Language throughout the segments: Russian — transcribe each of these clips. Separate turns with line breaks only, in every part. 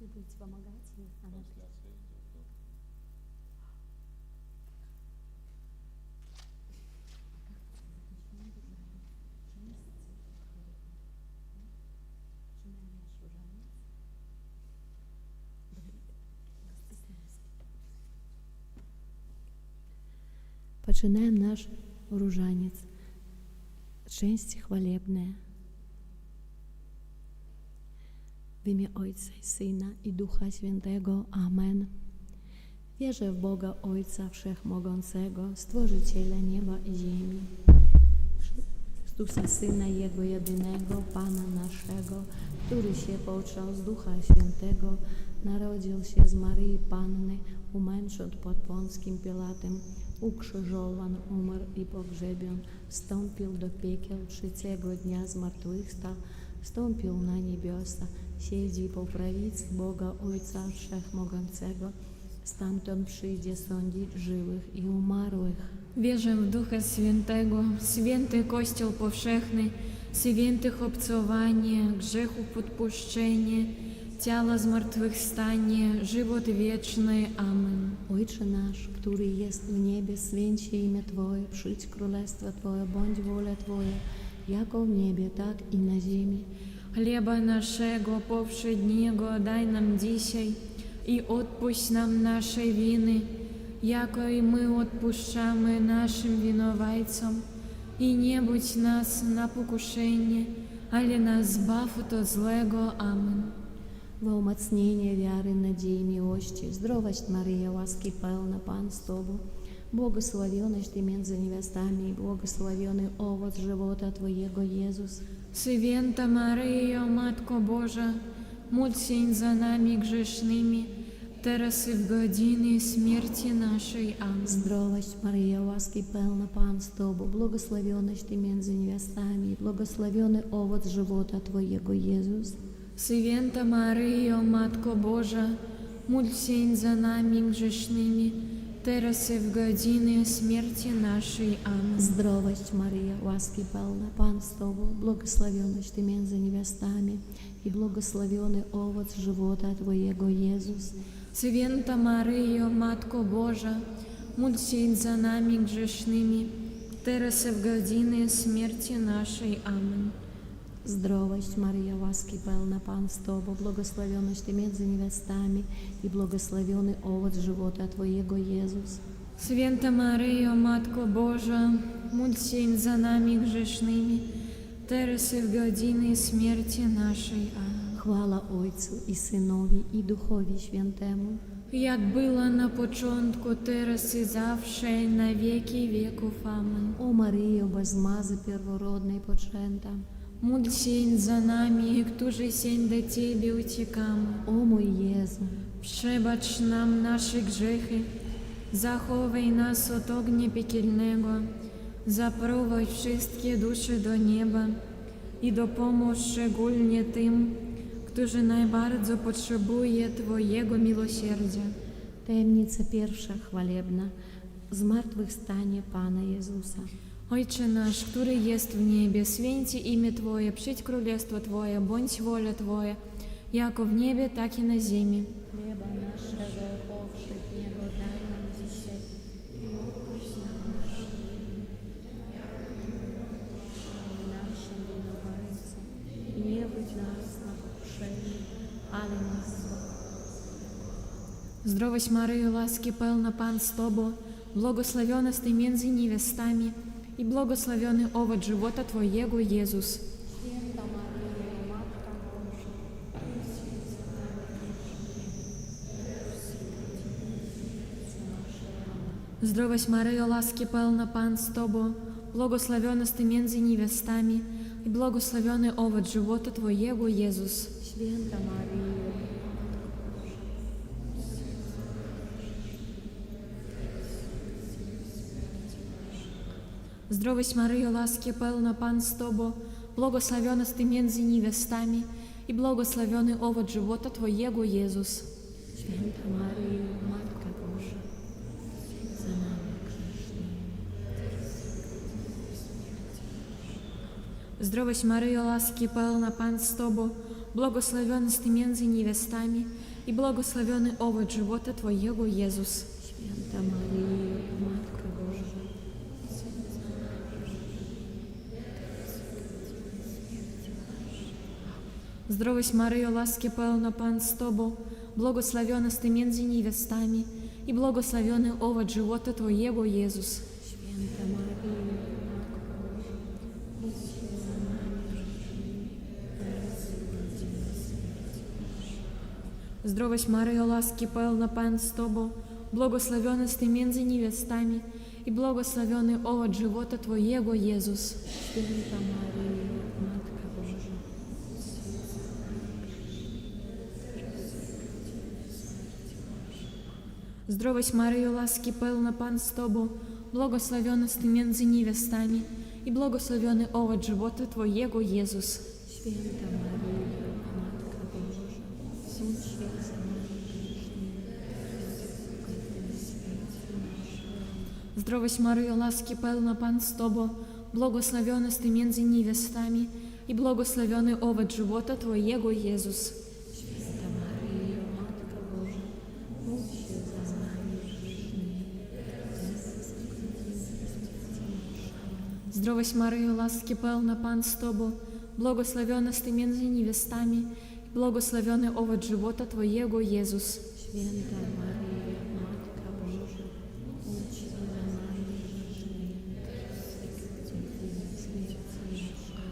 Вы будете помогать ей? Она Починаем наш różaniec. Część chwalebna. W imię Ojca i Syna i Ducha Świętego. Amen. Wierzę w Boga Ojca Wszechmogącego, Stworzyciela nieba i ziemi, Chrystusa Syna Jego jedynego, Pana naszego, który się począł z Ducha Świętego, narodził się z Maryi Panny, umęczon pod Pąckim Pilatem, ukrzyżowan, umarł i pogrzebion, wstąpił do piekiel, trzeciego dnia zmartwychwstał, wstąpił na niebiosa, siedzi po prawicy Boga Ojca Wszechmogącego, stamtąd przyjdzie sądzić żywych i umarłych.
Wierzę w Ducha Świętego, święty Kościół powszechny, świętych obcowanie, grzechów odpuszczenie, ciała zmartwychwstanie, żywot wieczny. Amen.
Ojcze nasz, który jest w niebie, święć się imię Twoje, przyjdź królestwo Twoje, bądź wola Twoja, jako w niebie, tak i na ziemi.
Chleba naszego powszedniego daj nam dzisiaj i odpuść nam nasze winy, jako i my odpuszczamy naszym winowajcom. I nie budź nas na pokuszenie, ale nas zbaw od złego. Amen.
Во umacnienie wiary, nadziei, miłości, zdrowaś Maryja, łaski pełna, Pan z Tobą, błogosławionaś Ty między niewiastami i błogosławiony owoc żywota Twojego, Jezus.
Święta Maryjo, Matko Boża, módl się za nami grzesznymi, teraz i w godzinie śmierci naszej. Amen.
Zdrowaś Maryja, łaski pełna, Pan z Tobą, błogosławionaś Ty między niewiastami i błogosławiony owoc żywota Twojego, Jezus.
Święta Maryjo, Matko Boża, módl się za nami grzesznymi, teraz i w godzinie śmierci naszej. Amen.
Zdrowaś Maryja, łaski pełna, Pan z Tobą, błogosławionaś Ty między niewiastami i błogosławiony owoc żywota Twojego, Jezus.
Święta Maryjo, Matko Boża, módl się za nami grzesznymi, teraz i w godzinie śmierci naszej. Amen.
Zdrowaś Maryja, łaski pełna, Pan z Tobą, błogosławionaś Ty między niewiastami i błogosławiony owoc żywota Twojego, Jezus.
Święta Maryjo, Matko Boża, módl się za nami grzesznymi, teraz i w godzinie śmierci naszej. Amen.
Chwała Ojcu i Synowi i Duchowi Świętemu,
Jak było na początku, teraz i zawsze, na wieki wieków. Amen.
o Maryjo, bez mazy pierworodnej poczęta,
Módl się za nami, którzy się do Ciebie uciekamy.
o mój Jezu,
Przebacz nam nasze grzechy, zachowaj nas od ognia piekielnego, zaprowadź wszystkie dusze do nieba i dopomóż szczególnie tym, którzy najbardziej potrzebują Twojego miłosierdzia.
tajemnica pierwsza chwalebna, zmartwychwstanie Pana Jezusa.
Ojcze nasz, który jest w niebie, święci imię Twoje, przyjdź królestwo Twoje, bądź wola Twoja, jako w niebie, tak i na ziemi.
Chleba naszego powszedniego daj nam dzisiaj i odpuść nam nasze winy, naszym winowajcom, i nie budź nas na pokuszenie, ale nas zbaw.
Zdrowaś Maryjo, łaski pełna, Pan z Tobą, błogosławionaś Ty między niewiastami i błogosławiony owoc żywota Twojego, Jezus.
Święta Maryjo, Matka Boża, módl się za nami grzesznymi.
Zdrowaś Maryjo, łaski pełna, Pan z Tobą, błogosławionaś Ty między niewiastami i błogosławiony owoc żywota Twojego, Jezus.
Święta Maryjo,
Zdrowaś Maryjo, łaski pełna, Pan z Tobą, błogosławionaś Ty między niewiastami i błogosławiony owoc żywota Twojego, Jezus.
Święta Maryjo, Matka Boża, za nami grzesznymi.
Zdrowaś Maryjo, łaski pełna, Pan z Tobą, błogosławiony Ty między niewiastami i błogosławiony owoc żywota Twojego, Jezus.
Święta Maryjo, Matko Boża,
Zdrowaś Maryjo, łaski pełna, Pan z Tobą, błogosławiona Ty między niewiastami i błogosławiony owoc żywota Twojego, Jezus.
Święta Maryjo, Matko Boża, módl się za nami grzesznymi, teraz i w godzinę śmierci naszej.
Zdrowaś Maryjo, łaski pełna, Pan z Tobą, błogosławiona Ty między niewiastami i błogosławiony owoc żywota Twojego, Jezus.
Święta Maryjo, Matka Boża, módl się za nami grzesznymi, teraz i w godzinę śmierci naszej.
Zdrowaś Maryjo, łaski pełna, Pan z Tobą, błogosławiona Ty między niewiastami i błogosławiony owoc żywota Twojego, Jezus.
Święta Maryjo, Matka Boża, módl się za nami grzesznymi, teraz i w godzinę śmierci naszej.
Zdrowaś Maryjo, łaski pełna, Pan z Tobą, błogosławiona Ty między niewiastami i błogosławiony owoc żywota Twojego, Jezus.
Święta Maryjo, Matka Boża, módl się za nami grzesznymi, teraz i w godzinę śmierci naszej.
Zdrowaś Maryjo, łaski pełna, Pan z Tobą, błogosławiona Ty między niewiastami i błogosławiony owoc żywota Twojego, Jezus.
Święta Maryjo, Matka Boża, módl się za nami grzesznymi, teraz i w godzinę śmierci naszej.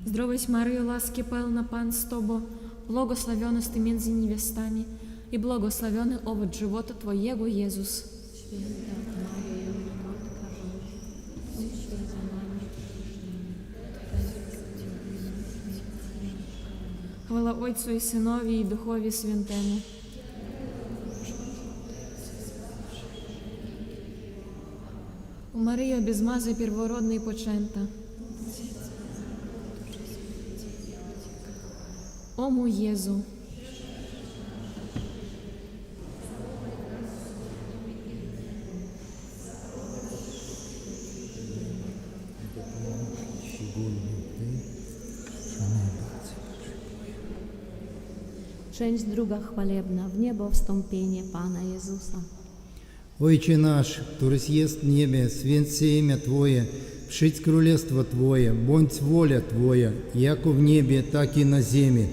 Zdrowaś Maryjo, łaski pełna, Pan z Tobą, błogosławiona Ty między niewiastami i błogosławiony owoc żywota Twojego, Jezus.
Święta Maryjo, Matka Boża, módl się za nami grzesznymi, teraz i w godzinę śmierci naszej.
Chwała Ojcu i Synowi i Duchowi Świętemu. O Maryjo, bez mazy pierworodnej poczęta. O mój Jezu.
Część druga chwalebna, w niebo wstąpienie Pana Jezusa.
Отче наш, который есть в небе, святится имя Твое, вшить крólestwo Твое, бądź воля Твоя, яко в небе, так и на земле.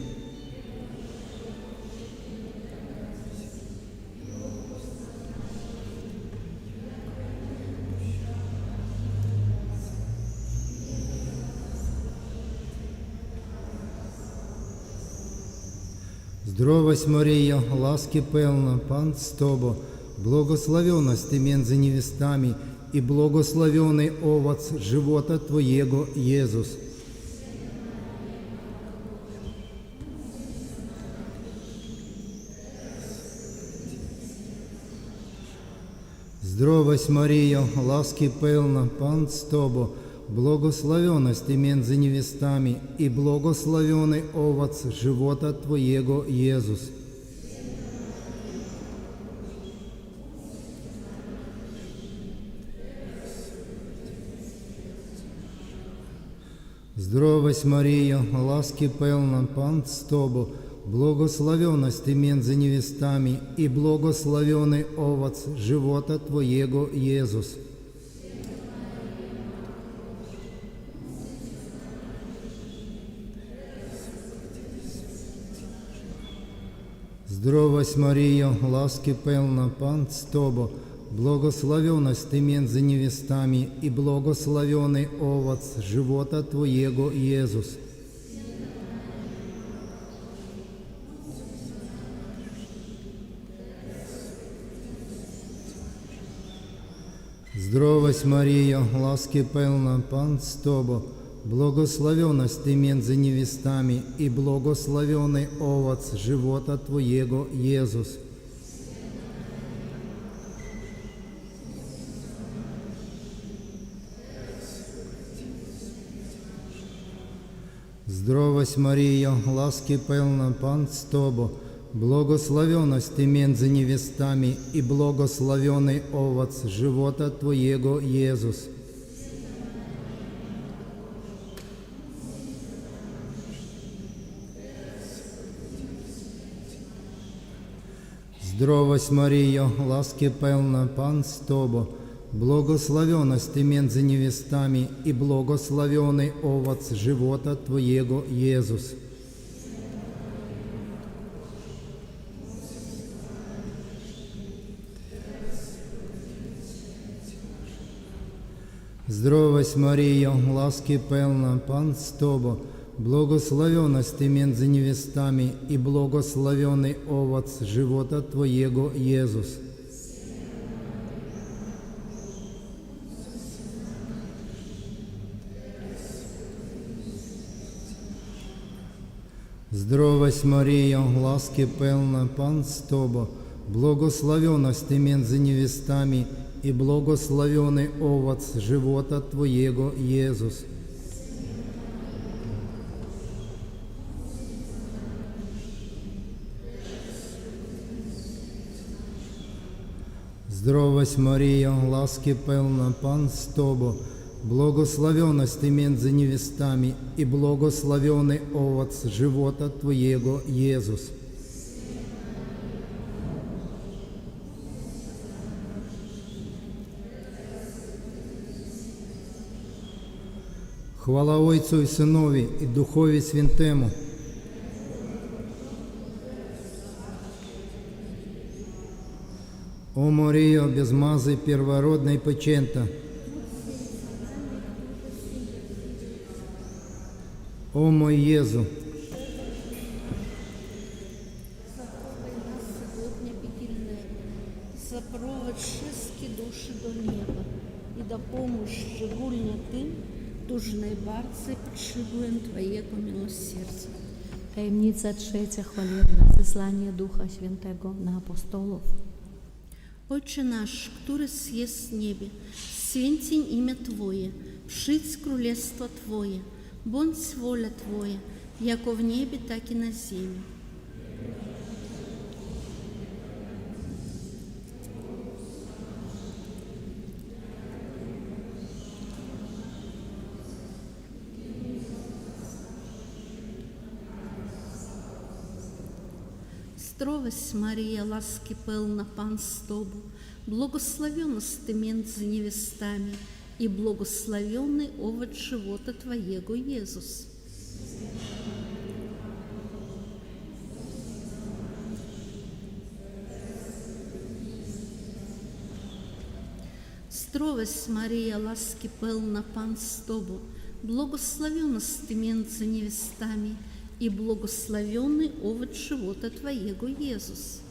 Здравась, Мария, ласки певна, Пан с Тобою, благословена Ты między невестами, и благословенный овоц живота Твоего, Иисус. Здравась, Мария, ласки певна, Пан с Тобою, благословена Ты między невестами, и благословенный овоц живота Твоего, Иисус. Здравась, Мария, ласки певна, Пан с Тобою, благословена Ты między невестами, и благословенный овоц живота Твоего, Иисус. Здравась, Мария, ласки певна, Пан с Тобою, благословена Ты między невестами, и благословенный овоц живота Твоего, Иисус. Здравась, Мария, ласки певна, Пан с Тобою, благословена Ты między невестами, и благословенный овоц живота Твоего, Иисус. Здравась, Мария, ласки певна, Пан с Тобою, благословена Ты między невестами, и благословенный овоц живота Твоего, Иисус. Здравость, Мария, ласки певна, Пан с тобой, благословенность ты между невестами, и благословенный овоц живота Твоего, Иисус. Здравость, Мария, ласки певна, Пан с тобой, благословенность ты между невестами, и благословенный овоц живота Твоего, Иисус. Здравость, Мария, ласки певна, Пан с тобой, благословенность ты между невестами, и благословенный овоц живота Твоего, Иисус. Здравость, Мария, ласки певна, Пан с тобой, благословенность ты между невестами, и благословенный овоц живота Твоего, Иисус. Хвала Отцю і Синові, і Духові Святому. О Мария, без мазы первородной почента, о мой Езу,
Запровай нас сегодня бдительны, запровод wszystkie души до неба, и да помощь szczególnie tym, którzy najbardziej potrzebują Twojego miłosierdzia.
Tajemnica trzecia chwalebna, zesłanie Ducha Świętego na apostołów.
Ojcze nasz, któryś jest w niebie, święcień imię Twoje, przyjdź królestwo Twoje, bądź wola Twoja, jako w niebie, tak i na ziemi. Здравость, Мария, ласки певна, Пан с тобой, благословенность ты между невестами, и благословенный овод живота Твоего, Иисус. Здравость, Мария, ласки певна, Пан с тобой, благословенность ты между невестами, и благословенный овод живота Твоего, Иисус.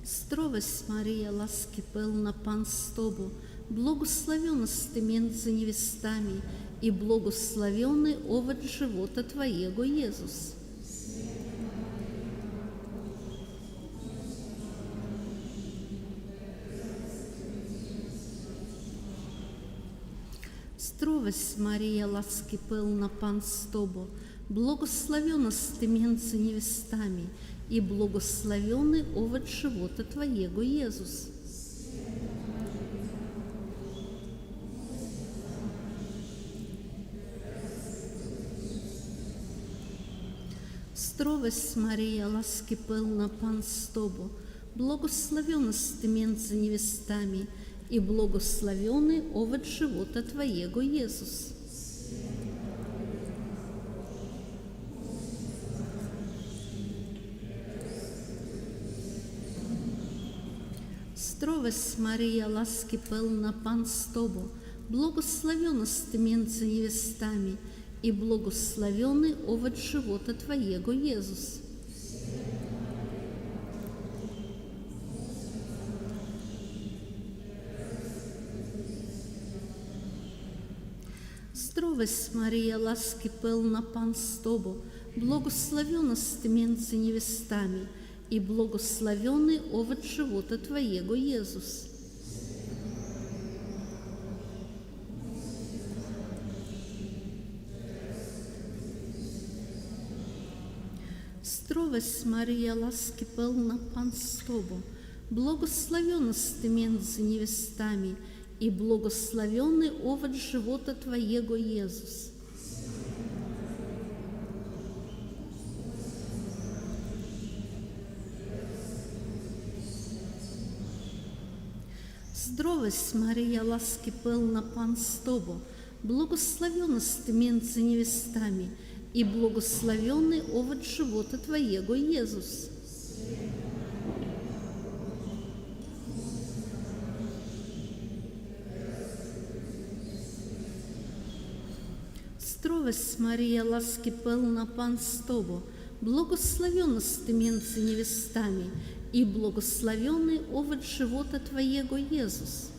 Здравость, Мария, ласки певна, Пан с тобой, благословенность ты между невестами, и благословенный овод живота Твоего, Иисус. Здравость, Мария, ласки певна, Пан с тобой, благословенность ты между невестами, и благословенный овод живота Твоего, Иисус. Здравость, Мария, ласки певна, Пан с тобой, благословенность ты между невестами, и благословенный овод живота Твоего, Иисус. Здравость, Мария, ласки певна, Пан с тобой, благословенность ты между невестами, и благословенный овод живота Твоего, Иисус. Здравость, Мария, ласки певна, Пан с тобой, благословенность ты между невестами, и благословенный овод живота Твоего, Иисус. Здравость, Мария, ласки певна, Пан с тобой, благословенность ты между невестами, и благословенный овощ живота Твоего, Иисус. Здравость, Мария, ласки пълна, Пан с Тобой, благословена си между невестами, и благословенный овощ живота Твоего, Иисус. Здравость, Мария, ласки пълна, Пан с Тобой, благословена си между невестами, и благословенный овощ живота Твоего, Иисус.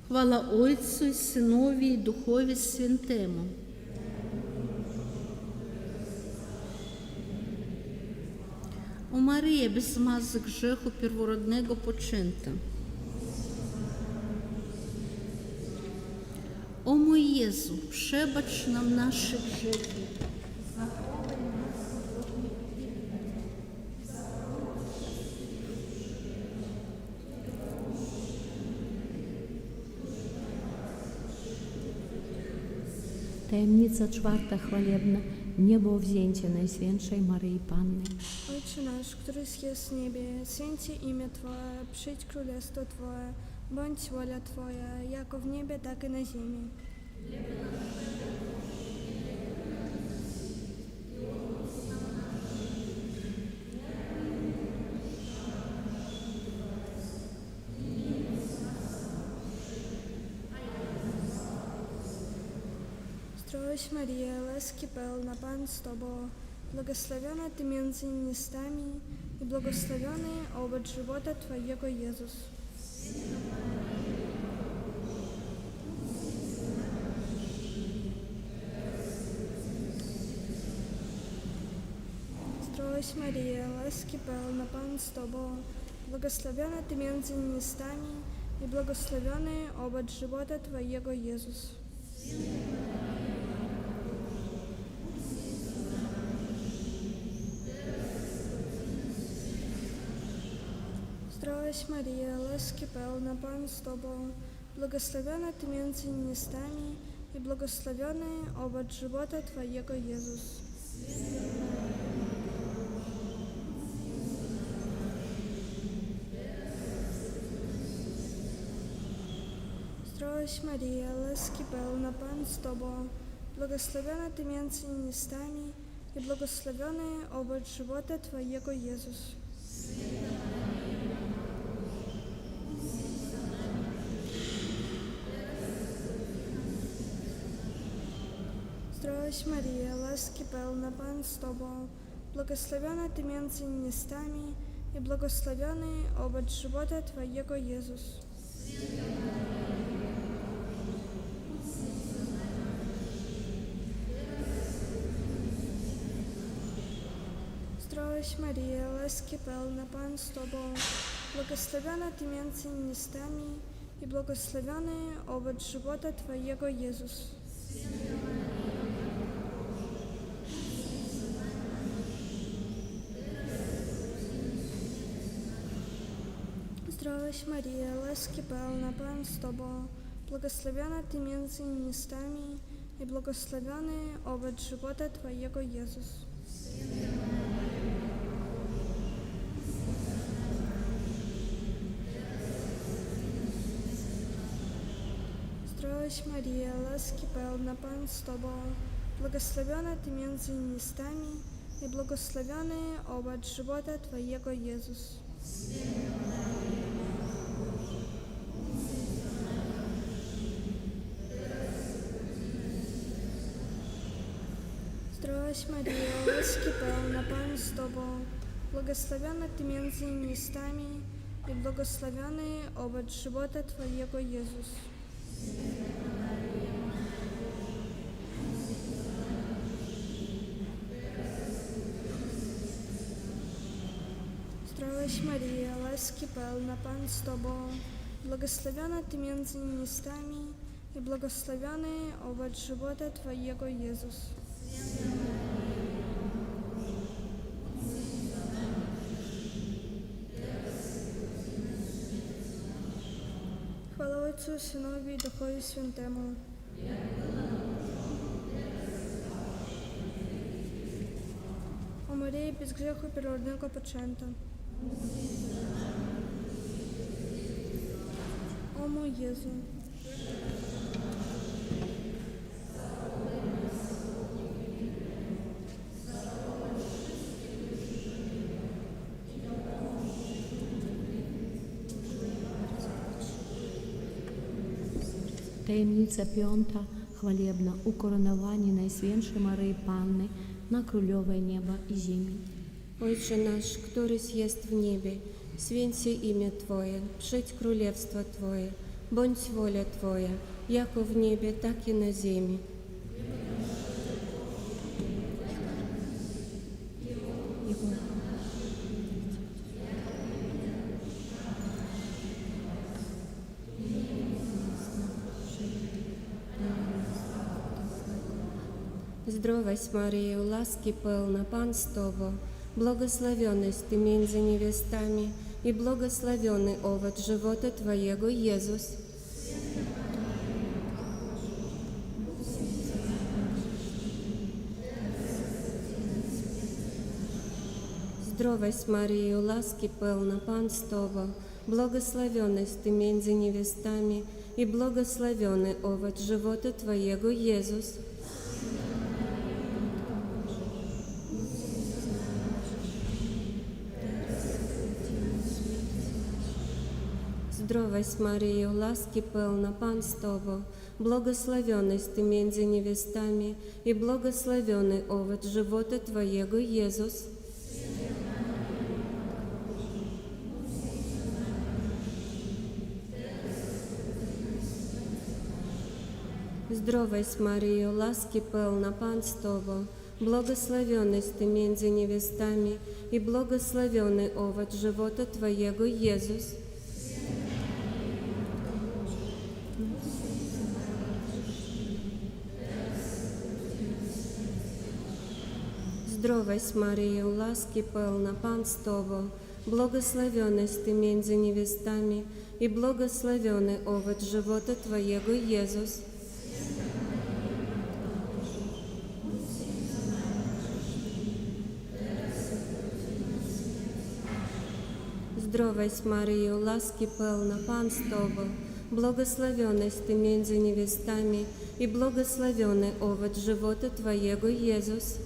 Хвала Отцу и Сынові і Духові Святому. О Марія, без змазок греху первородного починта. О мой Єзу, przebacz нам наші грехи.
Tajemnica czwarta chwalebna, niebowzięcie Najświętszej Maryi Panny.
Ojcze nasz, któryś jest w niebie, święci imię Twoje, przyjdź królestwo Twoje, bądź wola Twoja, jako w niebie, tak i na ziemi. Zdrowaś Maryjo, łaski pełna, Pan z Tobą, błogosławiona Ty między niewiastami i błogosławiony owoc żywota Twojego, Jezus. Zdrowaś Maryjo, łaski pełna, Pan z Tobą, błogosławiona Ty między niewiastami i błogosławiony owoc żywota Twojego, Jezus. Zdrowaś Maryjo, łaski pełna, Pan z Tobą, błogosławiona Ty między niewiastami i błogosławiony owoc żywota Twojego, Jezus. Zdrowaś Maryjo, łaski pełna, Pan z Tobą, błogosławiona Ty między niewiastami i błogosławiony owoc żywota Twojego, Jezus. Zdrowaś Maryjo, łaski pełna, Pan z Tobą, błogosławiona Ty między niewiastami i błogosławiony owoc żywota Twojego, Jezus. Zdrowaś Maryjo, łaski pełna, Pan z Tobą, błogosławiona Ty między niewiastami i błogosławiony owoc żywota Twojego, Jezus. Zdrowaś Maryjo, łaski pełna, Pan z Tobą, błogosławiona Ty między niewiastami i błogosławiony owoc żywota Twojego, Jezus. Zdrowaś Maryjo, łaski pełna, Pan z Tobą, błogosławiona Ty między niewiastami i błogosławiony owoc żywota Twojego, Jezus. Zdrowaś Maryjo, łaski pełna, Pan z Tobą, błogosławiona Ty między niewiastami i błogosławiony owoc żywota Twojego, Jezus. Zdrowaś Maryjo, łaski pełna, Pan z Tobą, błogosławiona Ty między niewiastami i błogosławiony owoc żywota Twojego, Jezus. Отцу, Synowi i Duchowi Świętemu. O Maryi bez grzechu pierworodnego poczęta. O mój Jezu.
Таємниця п'ята хвалебна у коронованні Найсвятшей Марии Панны на крулевое небо и землю.
Отче наш, которысь есть в небе, свенься имя Твое, придь крулевство Твое, бонь воля Твоя, яко в небе, так и на земле. Здравась, Мария, ласки полна, Пан с Тобой, благословенная ты между невестами, и благословенный овод живота Твоего, Иисус. Здравась, Мария, ласки полна, Пан с Тобой, благословенная ты между невестами, и благословенный овод живота Твоего, Иисус. Здравась, Мария, ласки полна, Пан с Тобой, благословенная ты между невестами, и благословенный овод живота Твоего, Иисус. Здравась, Мария, ласки полна, Пан с Тобой, благословенная ты между невестами, и благословенный овод живота Твоего, Иисус. Здравась, Мария, ласки полна, Пан с Тобой, благословенная ты между невестами, и благословенный овод живота Твоего, Иисус. Здравась, Мария, ласки полна, Пан с Тобой, благословенная ты между невестами, и благословенный овод живота Твоего, Иисус.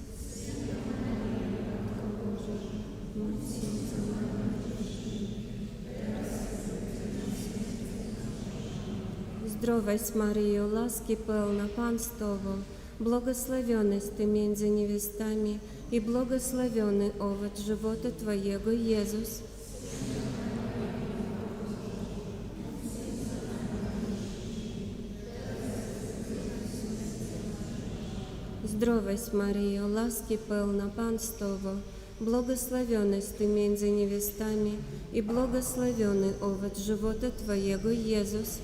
Здравась, Мария, ласки полна, Пан с Тобой, благословенная ты между невестами, и благословенный овод живота Твоего, Иисус. Здравась, Мария, ласки полна, Пан с Тобой, благословенная ты между невестами, и благословенный овод живота Твоего, Иисус.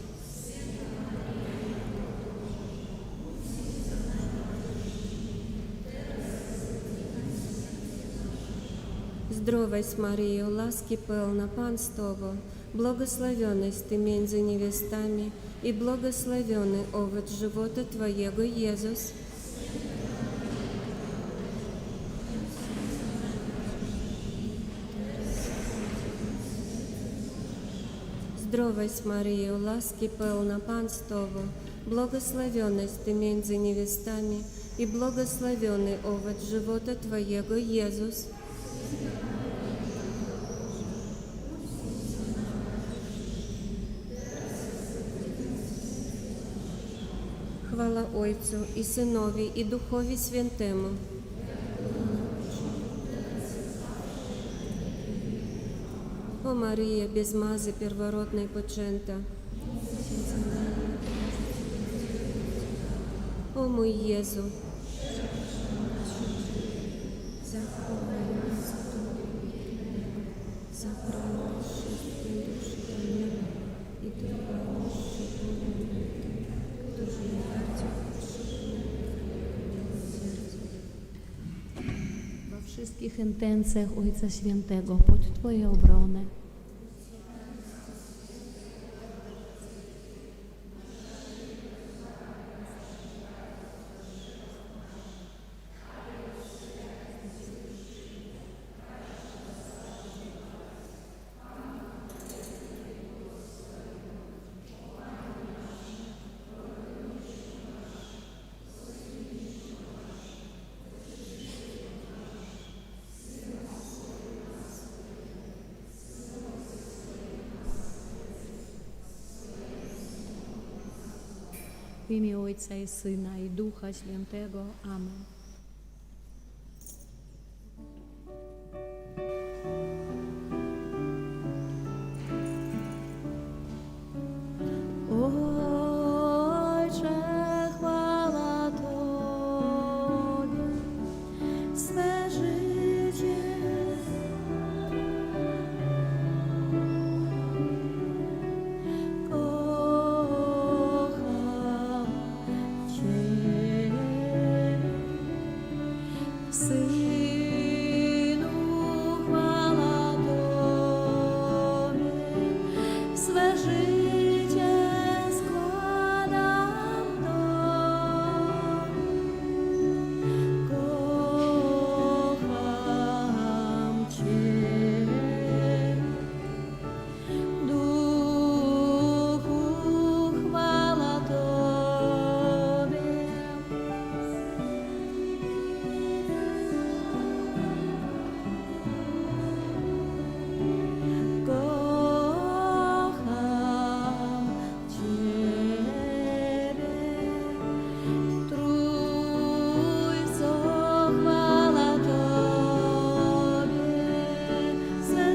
Здравась, Мария, ласки полна, Пан с Тобой, благословенная ты между невестами, и благословенный овод живота Твоего, Иисус. Здравась, Мария, ласки полна, Пан с Тобой, благословенная ты между невестами, и благословенный овод живота Твоего, Иисус. Хвала Отцю і Синові, і Духові Святому. О Марія, без мази первородної почента. О мой Єзу.
We wszystkich intencjach Ojca Świętego pod Twoje obrony. w imię Ojca i Syna i Ducha Świętego. Amen. Ojcze, chwała Tobie, swe życie kocham Cię, Synu, chwała Tobie, swe życie składam kocham Cię, Duchu, chwała Tobie. Kocham Ciebie, Trójco, chwała Tobie, swe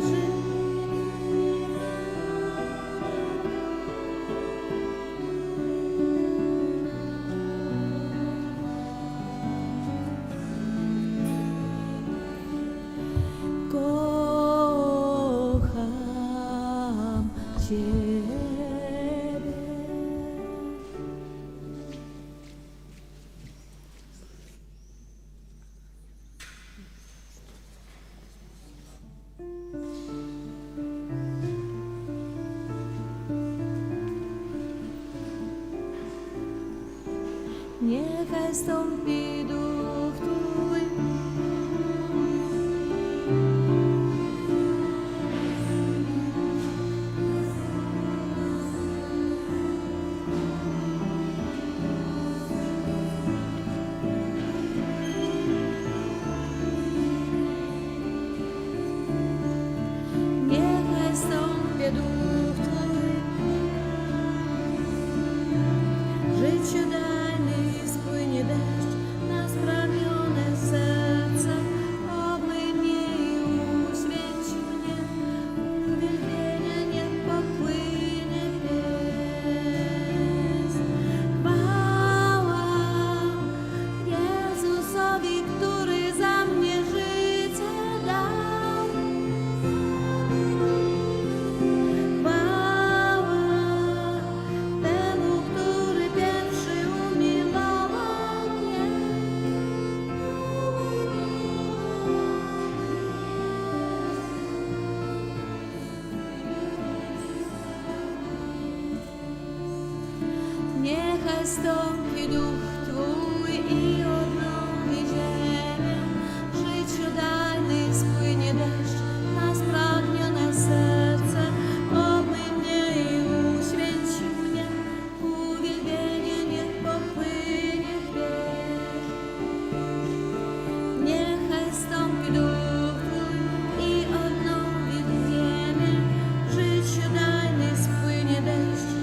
kocham Ciebie. Niechaj stąpi Duch Twój, niechaj stąpi Duch Twój, życiu dajny spłynie deszcz na spragnione serce, obmyj mnie i uświęć mnie, uwielbienia niech popłynie pies. Chwała Jezusowi, który za mnie życie dał. Chwała temu, który pierwszy umiłował mnie. Niechaj stąpi Duch Twój i odnowi ziemię, życiu dajny spłynie deszcz na spragnione serce, obmyj mnie i uświęć mnie, uwielbienie niech popłynie chwież. Niechaj stąpi Duch Twój i odnowi ziemię, życiu dajny spłynie deszcz.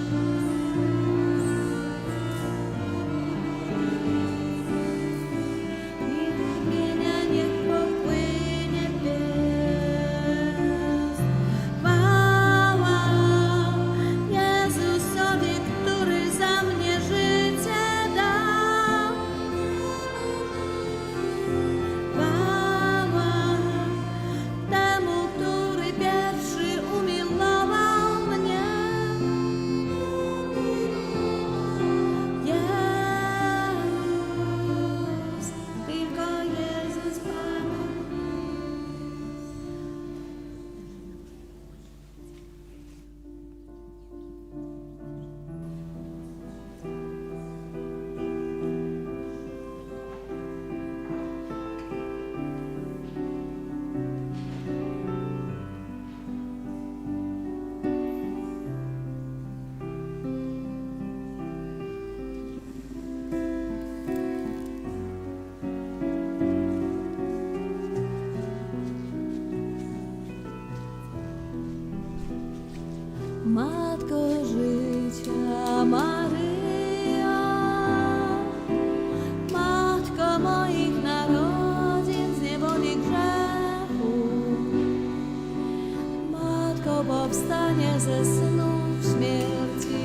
powstanie ze snów śmierci,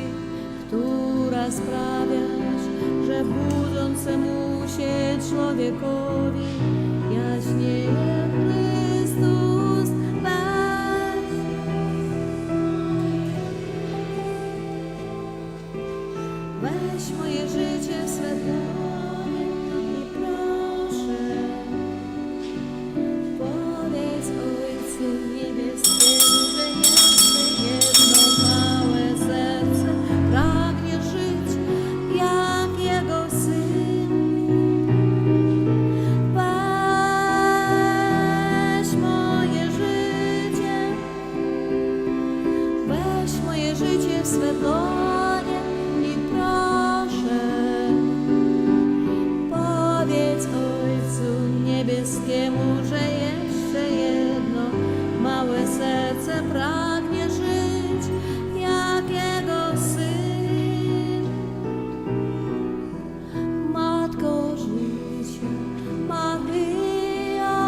która sprawiasz, że budzącemu się człowiekowi jaśnieje Chrystus weź. Weź moje życie w swe dłonie i proszę, powiedz Ojcu Niebieskiemu, że jeszcze jedno małe serce pragnie żyć jak Jego Syn. Weź moje życie w swe dłonie i proszę, powiedz Ojcu Niebieskiemu, że jeszcze jedno małe serce pragnie żyć jak Jego Syn. Matko życia, Maryjo,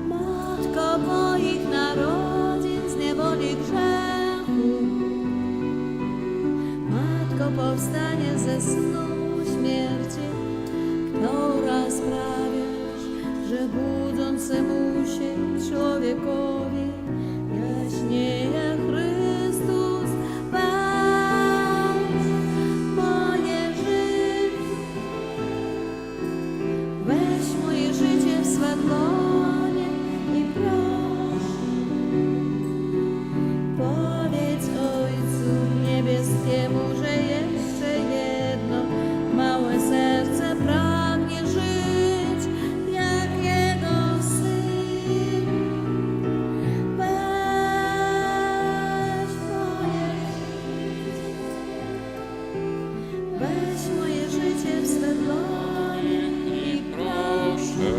Matko moich narodzin z niewoli grzechu, Matko powstanie ze snu śmierci, która sprawiasz, że budzącemu się człowiekowi jaśnieje Chrystus weź moje życie. Weź moje życie w swe dłonie i proszę, powiedz Ojcu Niebieskiemu, że jeszcze jedno małe serce pragnie żyć jak Jego Syn. Weź moje życie w swe dłonie i proszę,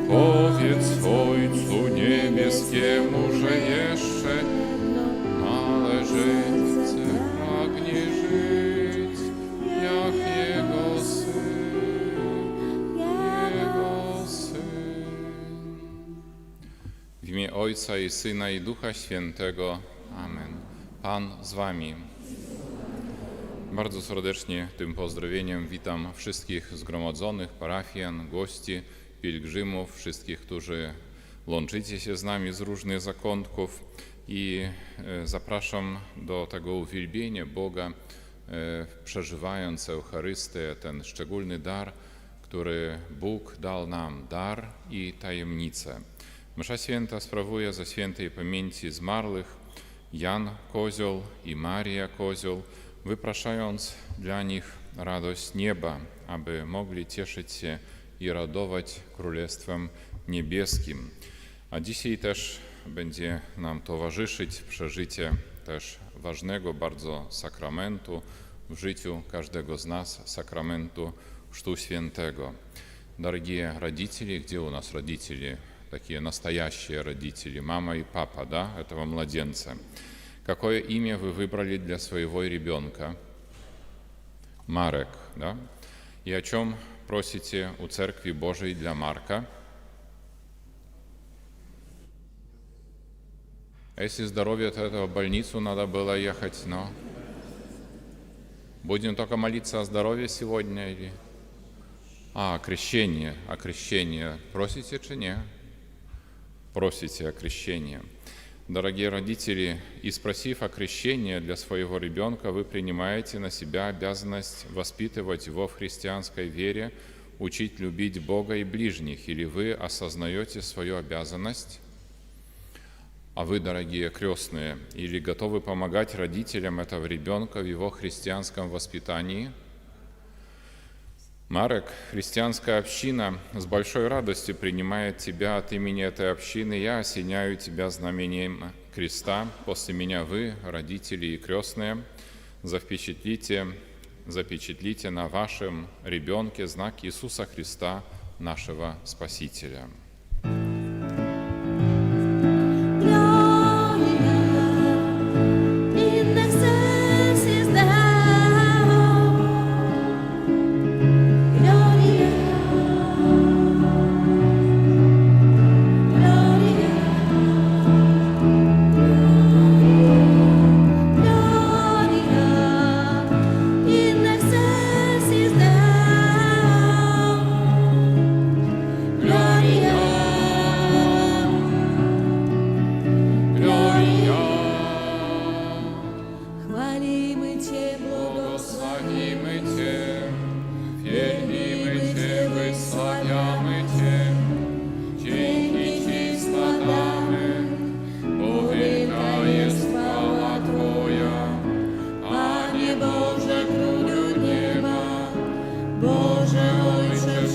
Powiedz Ojcu Niebieskiemu, że jeszcze małe życie pragnie żyć jak Jego Syn, Jego Syn. W imię Ojca i Syna i Ducha Świętego. Amen. Pan z wami. Bardzo serdecznie tym pozdrowieniem witam wszystkich zgromadzonych, parafian, gości, pielgrzymów, wszystkich, którzy łączycie się z nami z różnych zakątków i zapraszam do tego uwielbienia Boga, przeżywając Eucharystię, ten szczególny dar, który Bóg dał nam, dar i tajemnicę. Msza Święta sprawuje za świętej pamięci zmarłych Jan Kozioł i Maria Kozioł, wypraszając dla nich radość nieba, aby mogli cieszyć się i radować Królestwem Niebieskim. A dzisiaj też będzie nam towarzyszyć przeżycie też ważnego bardzo sakramentu w życiu każdego z nas, sakramentu Chrztu Świętego. Дорогие родители, где у нас родители, такие настоящие родители, мама и папа, да, этого младенца? Какое имя вы выбрали для своего ребенка? Марек, да? И о чем просите у Церкви Божией для Марка? А если здоровье, то это в больницу надо было ехать, но... Будем только молиться о здоровье сегодня или... крещение. О крещении просите чи не? Просите о крещении. Дорогие родители, и спросив о крещении для своего ребенка, вы принимаете на себя обязанность воспитывать его в христианской вере, учить любить Бога и ближних, или вы осознаете свою обязанность? А вы, дорогие крестные, или готовы помогать родителям этого ребенка в его христианском воспитании? Марек, христианская община с большой радостью принимает тебя от имени этой общины. Я осеняю тебя знамением креста. После меня вы, родители и крестные, запечатлите на вашем ребенке знак Иисуса Христа, нашего Спасителя.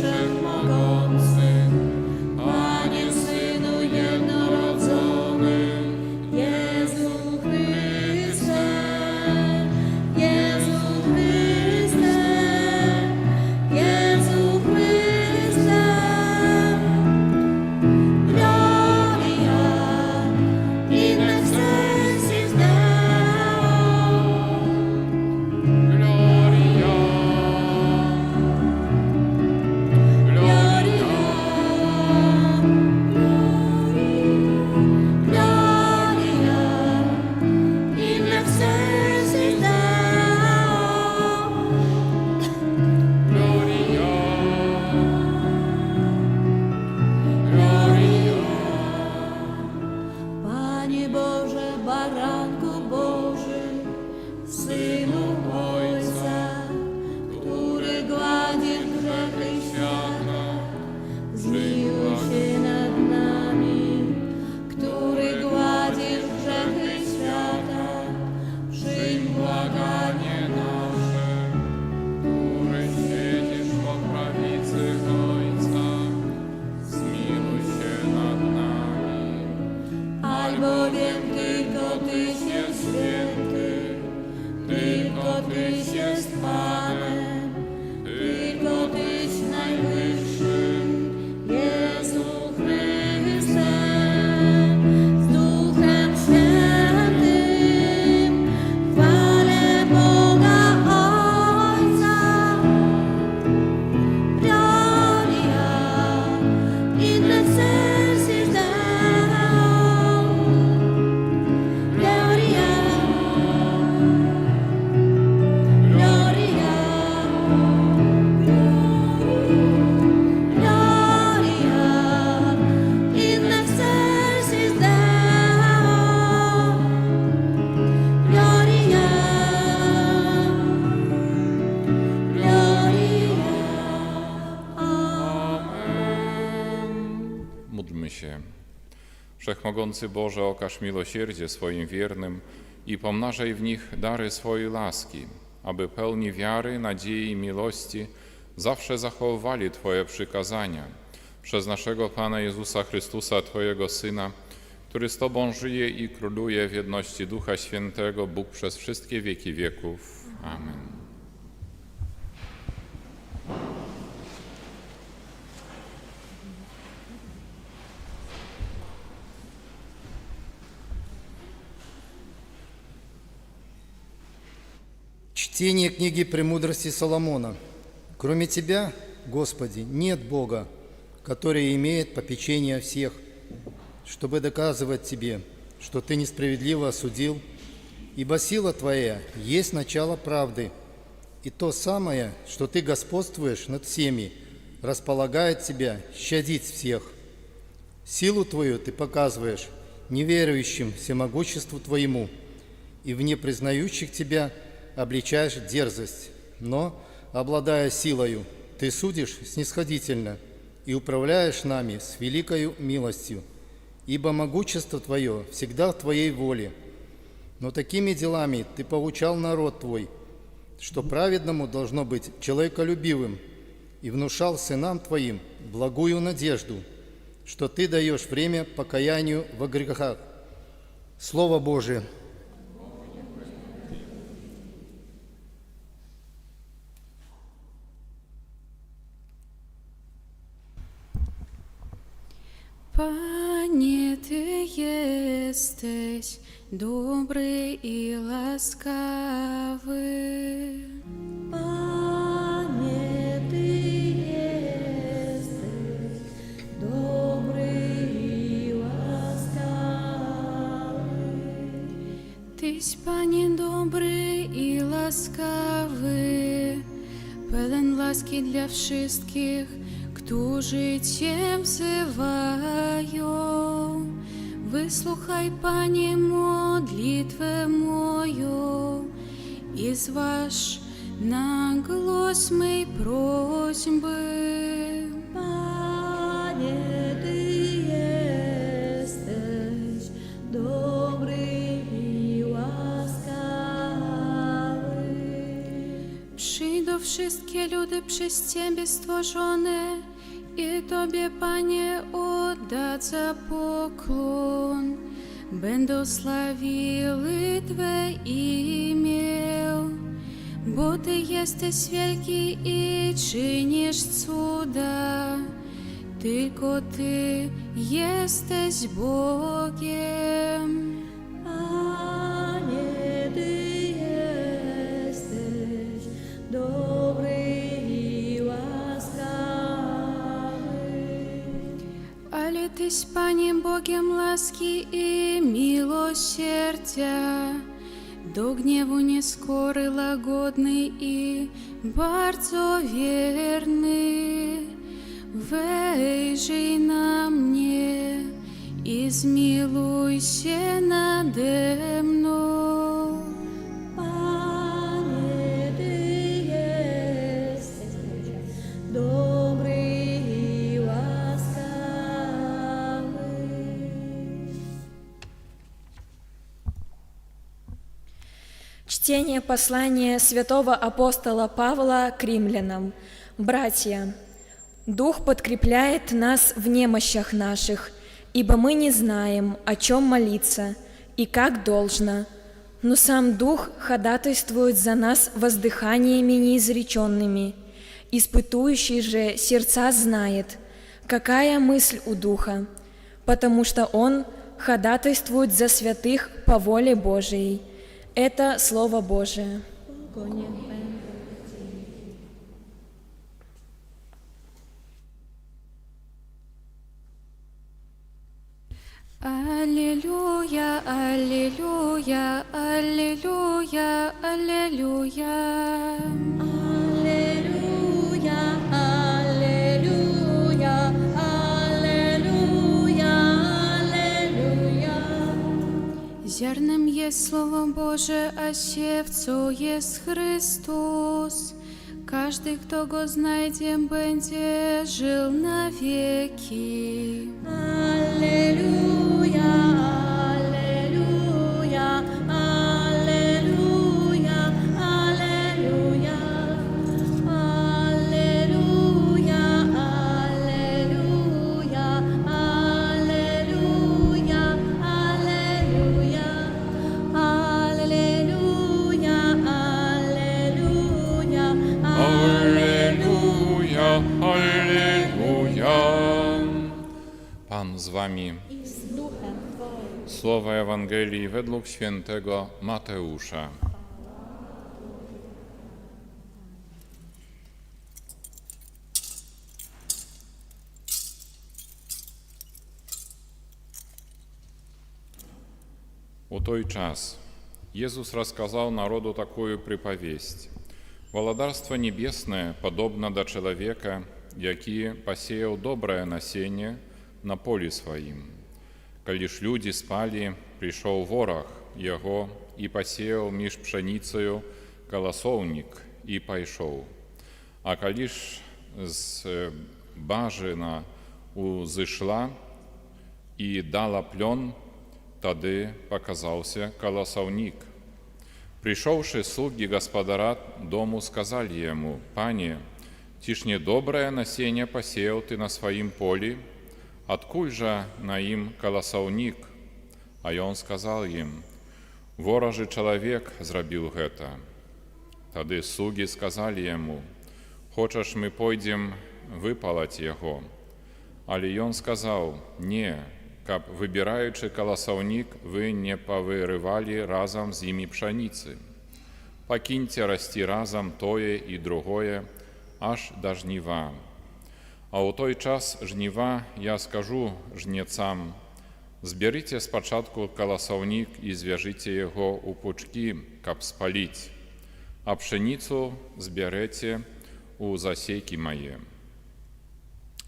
Wszechmogący, Panie Synu jednorodzony, Jezu Chryste, Jezu Chryste, Jezu Chryste. Gloria in excelsis Deo. Gloria, Gloria, Gloria in excelsis Deo. Gloria, Gloria.
Panie Boże, Baranku Boży, Synu Ojca, który gładzisz grzechy świata, zmiłuj się nad nami, który gładzisz grzechy świata, przyjm błaganie nasze,
Który siedzisz po prawicy Ojca, zmiłuj się nad nami.
albowiem tylko Tyś jest święty, tylko Tyś jest Panem, tylko Tyś najwyższy, Jezu Chryste, z Duchem Świętym, chwale Boga Ojca. Gloria in excelsis Deo. Gloria, Gloria, Gloria in excelsis Deo. Gloria, Gloria.
Módlmy się. Wszechmogący Boże, okaż miłosierdzie swoim wiernym i pomnażaj w nich dary swojej łaski, aby pełni wiary, nadziei i miłości zawsze zachowywali Twoje przykazania. Przez naszego Pana Jezusa Chrystusa, Twojego Syna, który z Tobą żyje i króluje w jedności Ducha Świętego, Bóg przez wszystkie wieki wieków. Amen.
Чтение книги «Премудрости Соломона». Кроме Тебя, Господи, нет Бога, который имеет попечение о всех, чтобы доказывать Тебе, что Ты несправедливо осудил, ибо сила Твоя есть начало правды, и то самое, что Ты господствуешь над всеми, располагает Тебя щадить всех. Силу Твою Ты показываешь неверующим всемогуществу Твоему, и в непризнающих Тебя обличаешь дерзость, но, обладая силою, Ты судишь снисходительно и управляешь нами с великою милостью, ибо могущество Твое всегда в Твоей воле. Но такими делами Ты поучал народ Твой, что праведному должно быть человеколюбивым, и внушал сынам Твоим благую надежду, что Ты даешь время покаянию во грехах. Слово Божие.
Panie, Ty jesteś dobry i łaskawy.
Panie, Ty jesteś dobry i łaskawy.
Tyś, Panie, dobry i łaskawy, pełen łaski dla wszystkich, którzy Cię wzywają. Wysłuchaj, Panie, modlitwę moją i zważ na głos mej prośby.
Panie, Ty jesteś dobry i łaskawy.
Przyjdą wszystkie ludy przez Ciebie stworzone i Tobie, Panie, oddadzą poklon. Będą sławiły Twe imię, bo Ty jesteś wielki i czynisz cuda. Tylko Ty jesteś Bogiem.
Panie, Ty jesteś dobry i łaskawy.
Ale Tyś, Panie, Bogiem łaski i miłosierdzia, do gniewu nieskory, łagodny i bardzo wierny. Wejrzyj na mnie i zmiłuj się nade mną.
Panie, Ty jesteś dobry i łaskawy.
Чтение послания святого апостола Павла к римлянам. Братья, Дух подкрепляет нас в немощах наших, ибо мы не знаем, о чем молиться и как должно, но сам Дух ходатайствует за нас воздыханиями неизреченными. Испытующий же сердца знает, какая мысль у Духа, потому что Он ходатайствует за святых по воле Божией. Это Слово Божие.
Аллилуйя, аллилуйя, аллилуйя, аллилуйя.
Аллилуйя, аллилуйя, аллилуйя, аллилуйя.
Зерном есть Слово Божие, а севцу есть Христос. Каждый, кто го знайде, będzie жил навеки.
Аллилуйя, аллилуйя, аллилуйя, аллилуйя. Аллилуйя, аллилуйя, аллилуйя, аллилуйя. Аллилуйя, аллилуйя,
Аллилуйя, Аллилуйя. Pan z Wami. Słowa Ewangelii według świętego Mateusza. У той час Иисус рассказал народу такую приповесть. «Володарство небесное подобно до человека, який посеял доброе насение на поле своим. Коли ж люди спали, пришел ворог его и посеял меж пшеницею колосовник и пошел. А коли ж з бажина узышла и дала плен, тады показался колосовник. Пришовши слуги господара дому, сказали ему: «Пане, тишь не доброе насение посеял ты на своим поле, откуль же на им колосовник?» А он сказал им: «Ворожий человек зробил гэта». Тады слуги сказали ему: «Хочешь, мы пойдем выпалать его?» Але он сказал: «Не, каб выбираючи колосовник, вы не повырывали разом з ими пшеницы. Покиньте расти разом тое и другое, аж до жнива. А у той час жнива я скажу жнецам: зберите спочатку колосовник и звяжите его у пучки, каб спалить, а пшеницу зберете у засейки мае».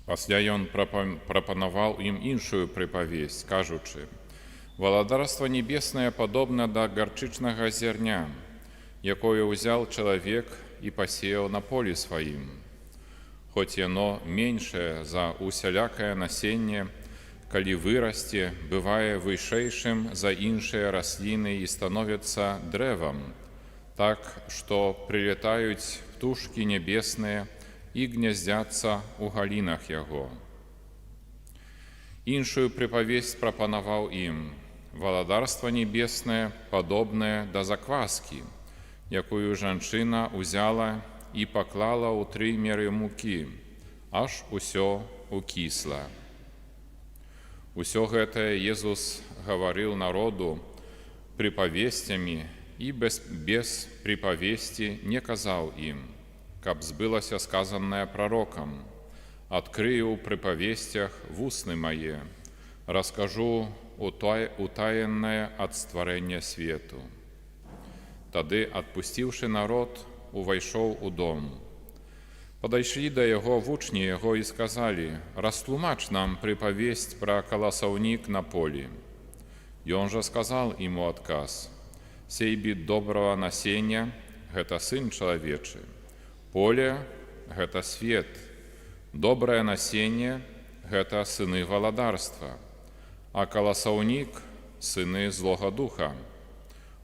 Пасля ён прапанаваў ім іншую прыпавесць, кажучы: «Валадарства небеснае падобна да гарчычнага зерня, якое ўзял чалавек і пасеяў на полі сваім. Хоць яно меншае за усялякае насенне, калі вырасце, бывае вышэйшым за іншыя расліны і становіцца дрэвам, так, што прилетаюць птушки небесные и гнездятся у галинах Его. Іншую приповесть пропановал им: «Володарство небесное, подобное до закваски, якую жанчына узяла и поклала у 3 меры муки, аж усё укисла». Усё гэтае Езус гаварыў народу приповестями и без приповести не казал им, каб сбылося сказанное пророком: «Открыю в приповестях в устны мои, расскажу утаенное от створения свету». Тады, отпустивши народ, увайшоў у дом. Подошли до его вучни его и сказали: «Растлумач нам приповесть про колосовник на поле». И он же сказал ему отказ: «Сей бит доброго насения, гэта сын человечий, поле — гэта свет, доброе насение — гэта сыны володарства, а колосовник — сыны злого духа.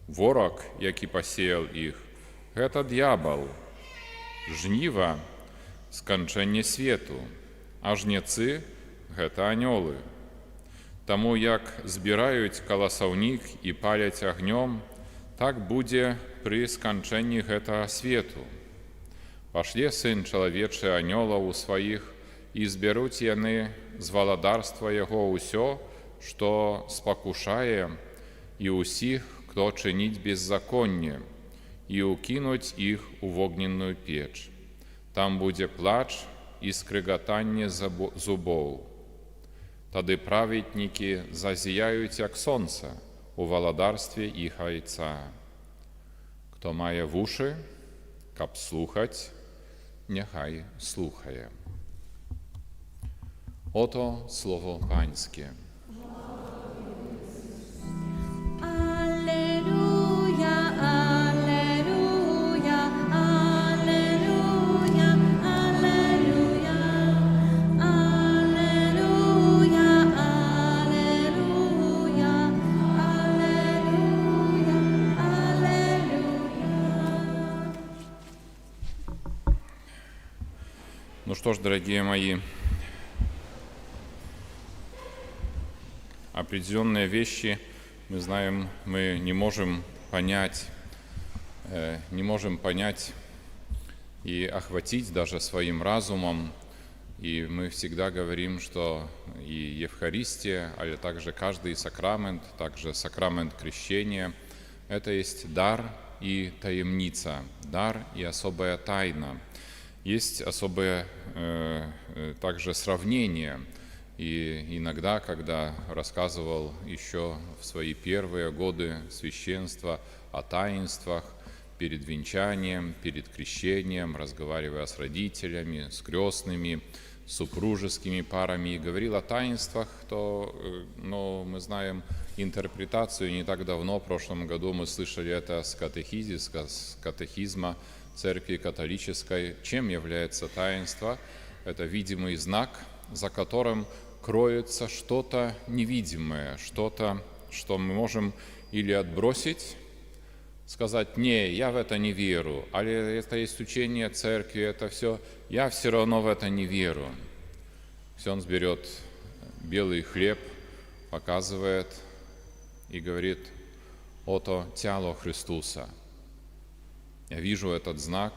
Ворог, які посеял их, гэта дьявол, жнива — скончение свету, а жнецы — гэта анёлы. Тому як збіраюць колосовник и паляць огнем, так будзе при скончении гэтага свету. Пашле сын чалавечы анёлаў у сваіх, і збяруць яны з валадарства яго ўсё, што спакушае, і ўсіх, хто чыніць беззаконне, і ўкінуць іх у вогненную печ. Там будзе плач і скрыгатанне зубоў. Тады праведнікі зазіяюць, як сонца, у валадарстве іх Айца. Хто мае вушы, каб слухаць, niechaj słuchaje. Oto słowo Pańskie.
Alleluja, alleluja, alleluja, alleluja, alleluja, alleluja, alleluja, alleluja.
Ну что ж, дорогие мои, определенные вещи, мы знаем, мы не можем понять и охватить даже своим разумом. И мы всегда говорим, что и Евхаристия, а также каждый сакрамент, также сакрамент крещения, это есть дар и таемница, дар и особая тайна. Есть особое также сравнение. И иногда, когда рассказывал еще в свои первые годы священства о таинствах, перед венчанием, перед крещением, разговаривая с родителями, с крестными, с супружескими парами, и говорил о таинствах, то мы знаем интерпретацию. Не так давно, в прошлом году, мы слышали это с катехизма Церкви католической. Чем является таинство? Это видимый знак, за которым кроется что-то невидимое, что-то, что мы можем или отбросить, сказать: «Не, я в это не верю», или «Это есть учение церкви, это все, я все равно в это не верю». Ксенц берет белый хлеб, показывает и говорит: «Ото тяло Христуса». Я вижу этот знак,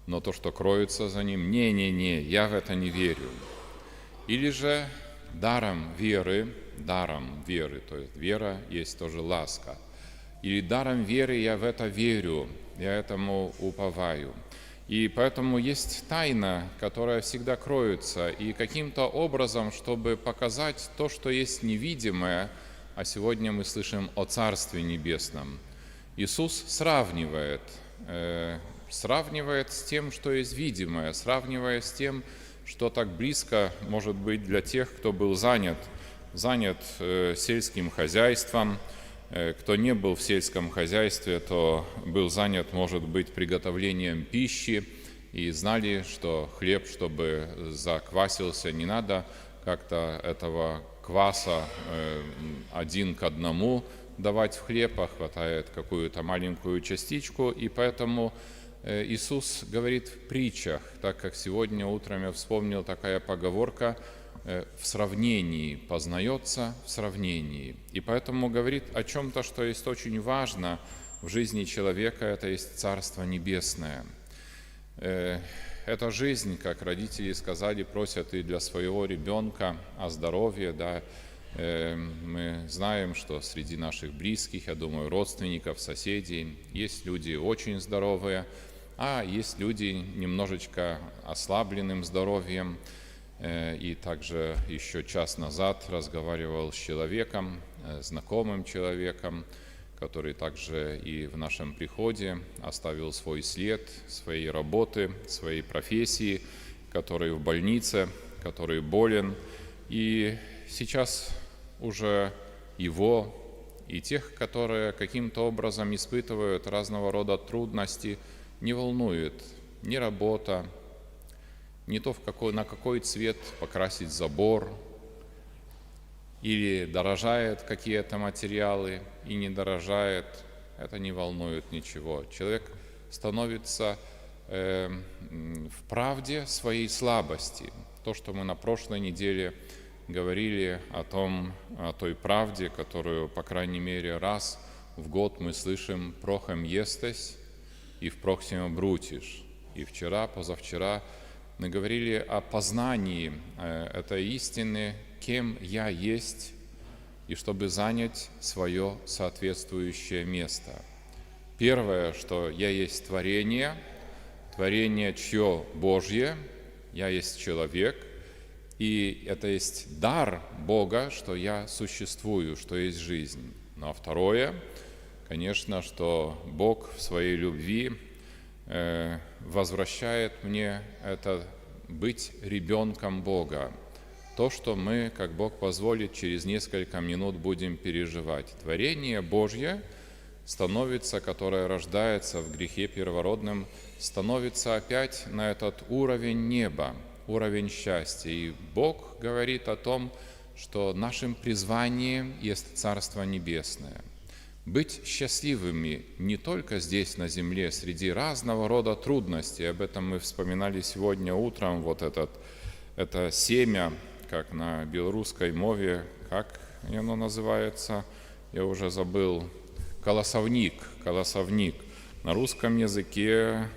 но то, что кроется за ним, не, я в это не верю. Или же даром веры, то есть вера есть тоже ласка. Или даром веры я в это верю, я этому уповаю. И поэтому есть тайна, которая всегда кроется, и каким-то образом, чтобы показать то, что есть невидимое, а сегодня мы слышим о Царстве Небесном, Иисус сравнивает с тем, что есть видимое, сравнивая с тем, что так близко может быть для тех, кто был занят сельским хозяйством. Кто не был в сельском хозяйстве, то был занят, может быть, приготовлением пищи, и знали, что хлеб, чтобы заквасился, не надо как-то этого кваса 1 к 1 давать в хлеб, а хватает какую-то маленькую частичку, и поэтому Иисус говорит в притчах, так как сегодня утром я вспомнил такая поговорка «в сравнении познается в сравнении». И поэтому говорит о чем-то, что есть очень важно в жизни человека, это есть Царство Небесное. Эта жизнь, как родители сказали, просят и для своего ребенка о здоровье, да. Мы знаем, что среди наших близких, я думаю, родственников, соседей, есть люди очень здоровые, а есть люди немножечко ослабленным здоровьем. И также еще час назад разговаривал с человеком, знакомым человеком, который также и в нашем приходе оставил свой след, своей работы, своей профессии, который в больнице, который болен. И сейчас уже его и тех, которые каким-то образом испытывают разного рода трудности, не волнует ни работа, не то, на какой цвет покрасить забор, или дорожают какие-то материалы и не дорожает, это не волнует ничего. Человек становится в правде своей слабости. То, что мы на прошлой неделе говорили о той правде, которую, по крайней мере, раз в год мы слышим «прохом естесь и в проксима брутиш». И вчера, позавчера мы говорили о познании этой истины, кем я есть, и чтобы занять свое соответствующее место. Первое, что я есть творение чье Божье, я есть человек, и это есть дар Бога, что я существую, что есть жизнь. Ну а второе, конечно, что Бог в своей любви возвращает мне это быть ребенком Бога. То, что мы, как Бог позволит, через несколько минут будем переживать. Творение Божье становится, которое рождается в грехе первородном, становится опять на этот уровень неба, уровень счастья. И Бог говорит о том, что нашим призванием есть Царство Небесное. Быть счастливыми не только здесь, на земле, среди разного рода трудностей. Об этом мы вспоминали сегодня утром, это семя, как на белорусской мове, как оно называется, я уже забыл, колосовник. На русском языке,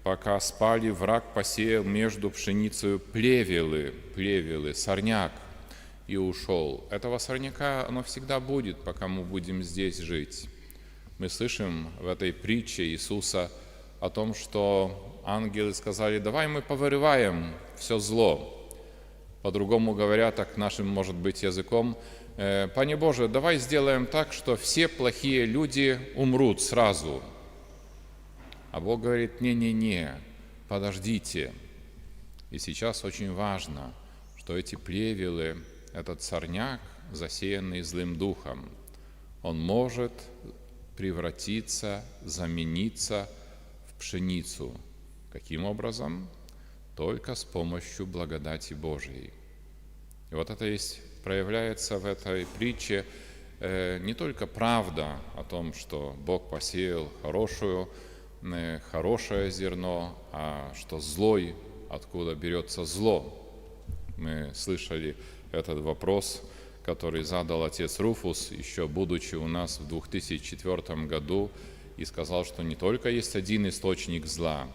пока спали, враг посеял между пшеницей плевелы, сорняк, и ушел. Этого сорняка, оно всегда будет, пока мы будем здесь жить. Мы слышим в этой притче Иисуса о том, что ангелы сказали: давай мы повырываем все зло. По-другому говоря, так нашим, может быть, языком: Пане Боже, давай сделаем так, что все плохие люди умрут сразу. А Бог говорит: не-не-не, подождите. И сейчас очень важно, что эти плевелы, этот сорняк, засеянный злым духом, он может превратиться, замениться в пшеницу. Каким образом? Только с помощью благодати Божьей. И вот это проявляется в этой притче не только правда о том, что Бог посеял хорошее зерно, а что злой, откуда берется зло. Мы слышали этот вопрос, который задал отец Руфус, еще будучи у нас в 2004 году, и сказал, что не только есть один источник зла,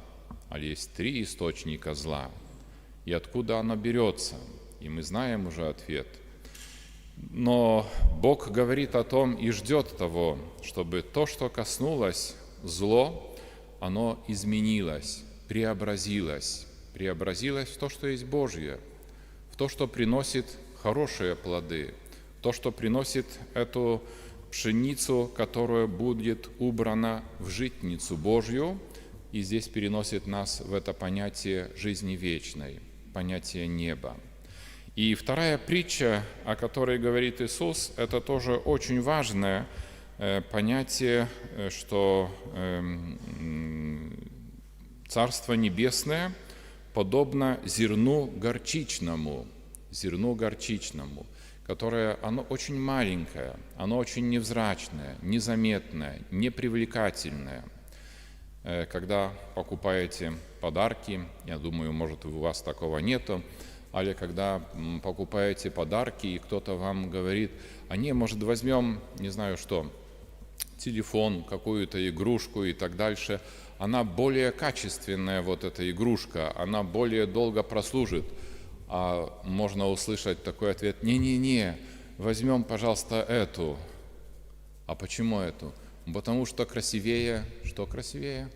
а есть 3 источника зла. И откуда оно берется? И мы знаем уже ответ. Но Бог говорит о том и ждет того, чтобы то, что коснулось зло, оно изменилось, преобразилось в то, что есть Божье, в то, что приносит хорошие плоды, то, что приносит эту пшеницу, которая будет убрана в житницу Божью, и здесь переносит нас в это понятие жизни вечной, понятие неба. И вторая притча, о которой говорит Иисус, это тоже очень важное понятие, что Царство Небесное подобно зерну горчичному, которое, оно очень маленькое, оно очень невзрачное, незаметное, непривлекательное. Когда покупаете подарки, я думаю, может, у вас такого нету, але когда покупаете подарки, и кто-то вам говорит, а не, может, возьмем, не знаю что, телефон, какую-то игрушку и так дальше, она более качественная, вот эта игрушка, она более долго прослужит. А можно услышать такой ответ, не-не-не, возьмем, пожалуйста, эту. А почему эту? Потому что красивее. Что красивее?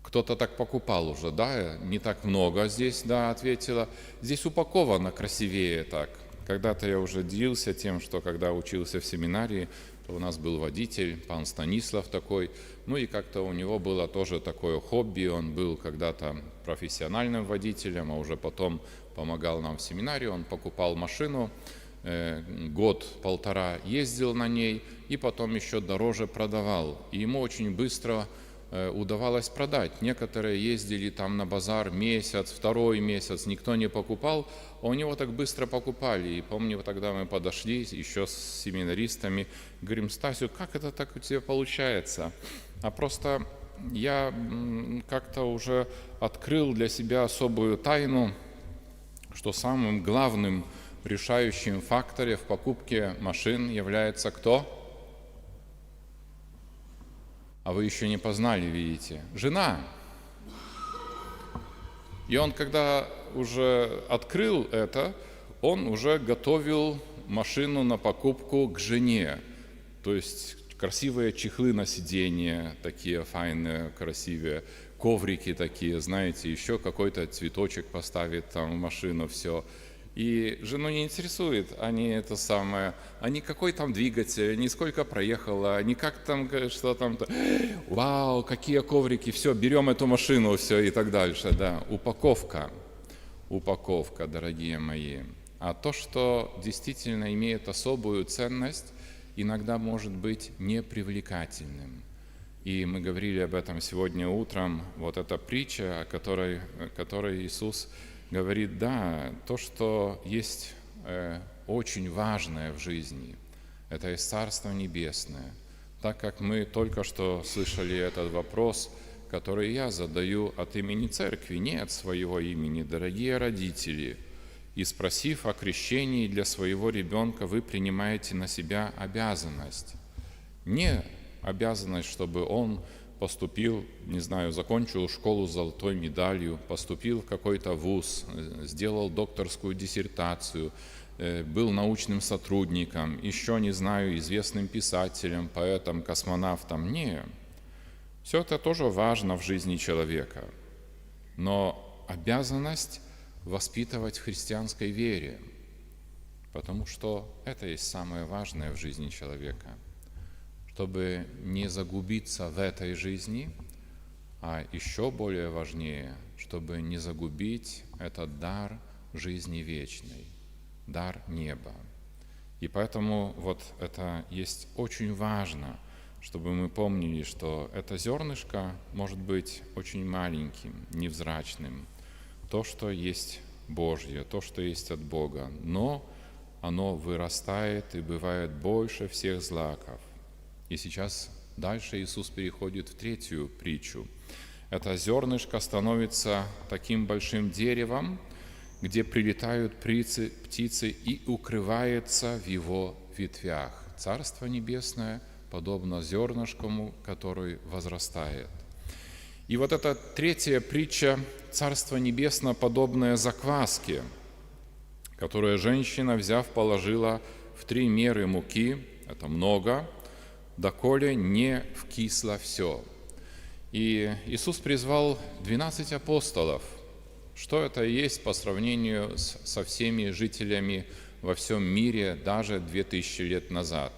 Кто-то так покупал уже, да? Не так много здесь, да, ответила. Здесь упаковано красивее так. Когда-то я уже делился тем, что когда учился в семинарии, то у нас был водитель, пан Станислав такой, ну и как-то у него было тоже такое хобби, он был когда-то профессиональным водителем, а уже потом помогал нам в семинарии, он покупал машину, год-полтора ездил на ней и потом еще дороже продавал. И ему очень быстро удавалось продать. Некоторые ездили там на базар месяц, второй месяц, никто не покупал, а у него так быстро покупали. И помню, тогда мы подошли еще с семинаристами, говорим, Стасю, как это так у тебя получается? А просто я как-то уже открыл для себя особую тайну, что самым главным решающим фактором в покупке машин является кто? А вы еще не познали, видите, жена. И он, когда уже открыл это, он уже готовил машину на покупку к жене. То есть красивые чехлы на сиденье, такие файные, красивые, коврики такие, знаете, еще какой-то цветочек поставит там в машину, все. И жену не интересует, они какой там двигатель, ни сколько проехало, ни как там, что там, вау, какие коврики, все, берем эту машину, все и так дальше, да. Упаковка, дорогие мои. А то, что действительно имеет особую ценность, иногда может быть непривлекательным. И мы говорили об этом сегодня утром, вот эта притча, о которой Иисус говорит, да, то, что есть очень важное в жизни, это есть Царство Небесное. Так как мы только что слышали этот вопрос, который я задаю от имени Церкви, не от своего имени, дорогие родители, и спросив о крещении для своего ребенка, вы принимаете на себя обязанность. Не обязанность, чтобы он поступил, не знаю, закончил школу с золотой медалью, поступил в какой-то вуз, сделал докторскую диссертацию, был научным сотрудником, еще, не знаю, известным писателем, поэтом, космонавтом. Не. Все это тоже важно в жизни человека. Но обязанность воспитывать в христианской вере, потому что это есть самое важное в жизни человека. Чтобы не загубиться в этой жизни, а еще более важнее, чтобы не загубить этот дар жизни вечной, дар неба. И поэтому вот это есть очень важно, чтобы мы помнили, что это зернышко может быть очень маленьким, невзрачным, то, что есть Божье, то, что есть от Бога, но оно вырастает и бывает больше всех злаков. И сейчас дальше Иисус переходит в третью притчу. Это зернышко становится таким большим деревом, где прилетают птицы и укрывается в его ветвях. Царство Небесное подобно зернышку, который возрастает. И вот эта третья притча Царство Небесное подобное закваске, которую женщина, взяв, положила в 3 меры муки, это много, доколе не вкисло все. И Иисус призвал 12 апостолов. Что это есть по сравнению со всеми жителями во всем мире даже 2000 лет назад?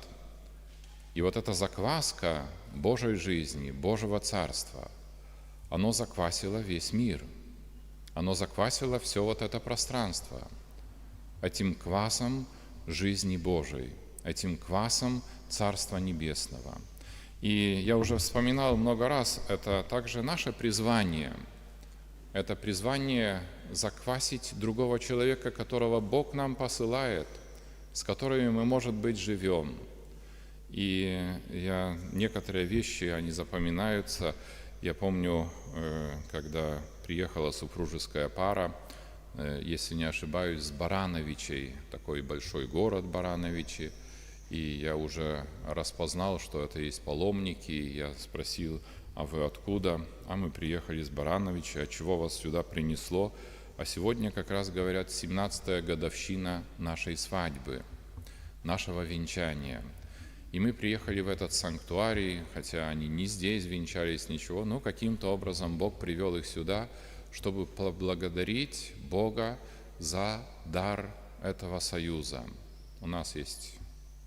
И вот эта закваска Божьей жизни, Божьего Царства, оно заквасило весь мир. Оно заквасило все вот это пространство этим квасом жизни Божией, этим квасом Царства Небесного. И я уже вспоминал много раз, это также наше призвание. Это призвание заквасить другого человека, которого Бог нам посылает, с которыми мы, может быть, живем. И некоторые вещи, они запоминаются. Я помню, когда приехала супружеская пара, если не ошибаюсь, с Барановичей, такой большой город Барановичи, и я уже распознал, что это есть паломники, и я спросил, а вы откуда? А мы приехали из Барановича, а чего вас сюда принесло? А сегодня как раз, говорят, 17-я годовщина нашей свадьбы, нашего венчания. И мы приехали в этот санктуарий, хотя они не здесь венчались, ничего, но каким-то образом Бог привел их сюда, чтобы поблагодарить Бога за дар этого союза. У нас есть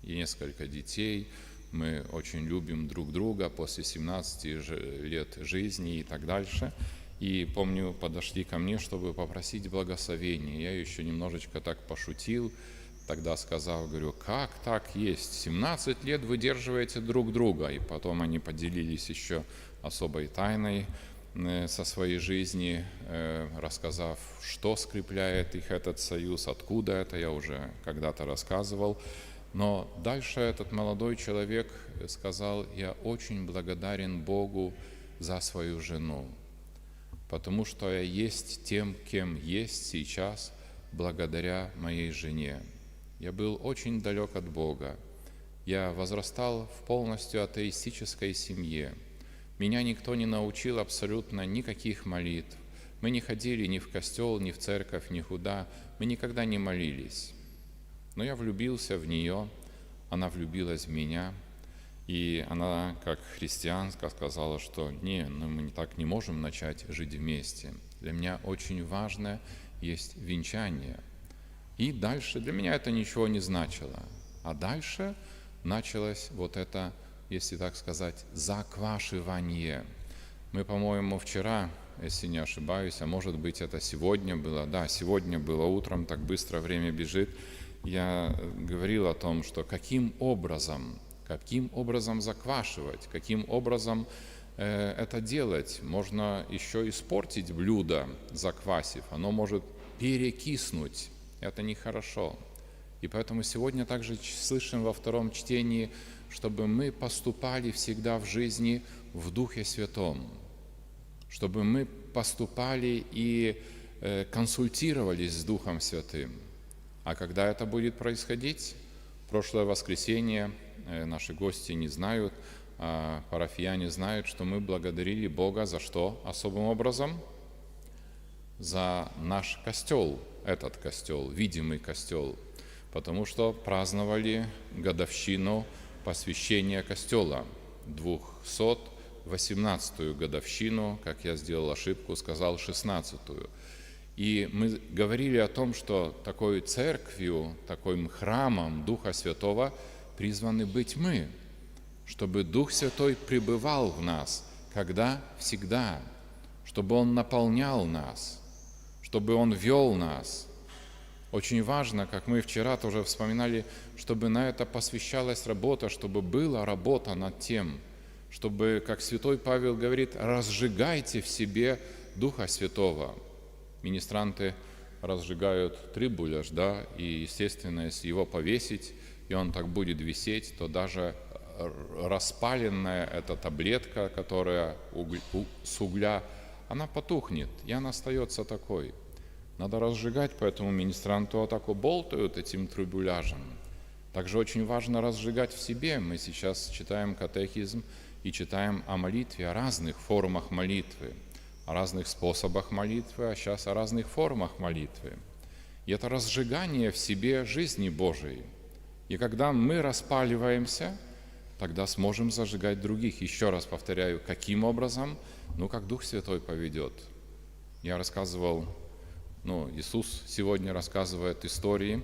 и несколько детей, мы очень любим друг друга после 17 лет жизни и так дальше. И помню, подошли ко мне, чтобы попросить благословения. Я еще немножечко так пошутил, тогда сказал, говорю, как так есть? 17 лет выдерживаете друг друга. И потом они поделились еще особой тайной со своей жизни, рассказав, что скрепляет их этот союз, откуда это, я уже когда-то рассказывал. Но дальше этот молодой человек сказал, я очень благодарен Богу за свою жену, потому что я есть тем, кем есть сейчас, благодаря моей жене. Я был очень далек от Бога. Я возрастал в полностью атеистической семье. Меня никто не научил абсолютно никаких молитв. Мы не ходили ни в костел, ни в церковь, ни куда. Мы никогда не молились. Но я влюбился в нее, она влюбилась в меня. И она, как христианка, сказала, что мы так не можем начать жить вместе. Для меня очень важно есть венчание. И дальше для меня это ничего не значило. А дальше началось вот это, если так сказать, заквашивание. Мы, по-моему, вчера, если не ошибаюсь, а может быть это сегодня было, да, сегодня было утром, так быстро время бежит, я говорил о том, что каким образом заквашивать, каким образом это делать. Можно еще испортить блюдо, заквасив, оно может перекиснуть, это нехорошо. И поэтому сегодня также слышим во втором чтении, чтобы мы поступали всегда в жизни в Духе Святом, чтобы мы поступали и консультировались с Духом Святым. А когда это будет происходить? Прошлое воскресенье наши гости не знают, а парафияне знают, что мы благодарили Бога за что особым образом? За наш костел, этот костел, видимый костел, потому что праздновали годовщину посвящения костела, 218-ю годовщину, как я сделал ошибку, сказал 16-ю. И мы говорили о том, что такой церковью, таким храмом Духа Святого призваны быть мы, чтобы Дух Святой пребывал в нас, когда? Всегда, чтобы Он наполнял нас, чтобы Он вел нас. Очень важно, как мы вчера тоже вспоминали, чтобы на это посвящалась работа, чтобы была работа над тем, чтобы, как святой Павел говорит, разжигайте в себе Духа Святого. Министранты разжигают трибуляж, да, и, естественно, если его повесить, и он так будет висеть, то даже распаленная эта таблетка, которая с угля, она потухнет, и она остается такой. Надо разжигать, поэтому министранты вот так болтают этим трибуляжем. Также очень важно разжигать в себе. Мы сейчас читаем катехизм и читаем о молитве, о разных формах молитвы, о разных способах молитвы, а сейчас о разных формах молитвы. И это разжигание в себе жизни Божией. И когда мы распаливаемся, тогда сможем зажигать других. Еще раз повторяю, каким образом? Как Дух Святой поведет. Я рассказывал, Иисус сегодня рассказывает истории,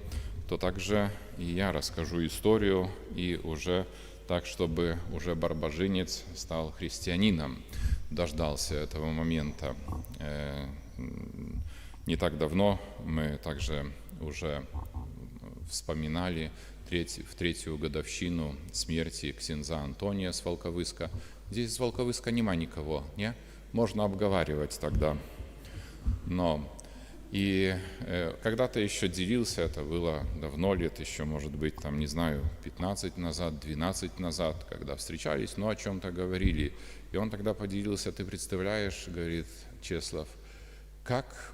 то также и я расскажу историю, и уже так, чтобы уже барбожинец стал христианином, дождался этого момента. Не так давно мы также уже вспоминали в третью годовщину смерти ксенза Антония с Волковыска. Здесь с Волковыска нема никого, не? Можно обговаривать тогда. Но И когда-то еще делился, это было давно, лет еще, может быть, там, не знаю, 15 назад, 12 назад, когда встречались, но о чем-то говорили. И он тогда поделился: ты представляешь, говорит Чеслав, как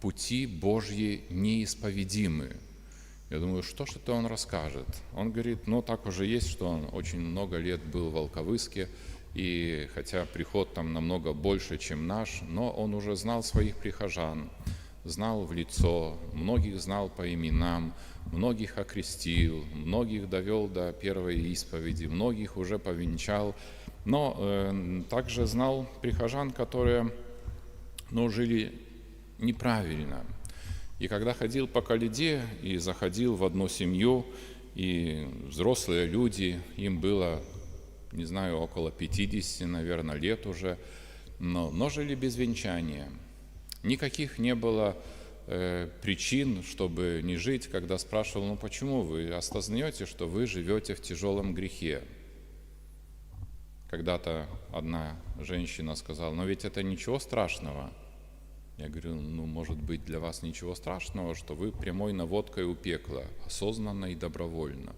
пути Божьи неисповедимы. Я думаю, что же это он расскажет? Он говорит, ну так уже есть, что он очень много лет был в Волковыске, и хотя приход там намного больше, чем наш, но он уже знал своих прихожан, знал в лицо, многих знал по именам, многих окрестил, многих довел до первой исповеди, многих уже повенчал, но также знал прихожан, которые жили неправильно. И когда ходил по Каледе и заходил в одну семью, и взрослые люди, им было, не знаю, около 50, наверное, лет уже, но жили без венчания. Никаких не было причин, чтобы не жить, когда спрашивал, ну почему вы осознаете, что вы живете в тяжелом грехе? Когда-то одна женщина сказала, но ведь это ничего страшного. Я говорю, ну может быть для вас ничего страшного, что вы прямой наводкой у пекла, осознанно и добровольно.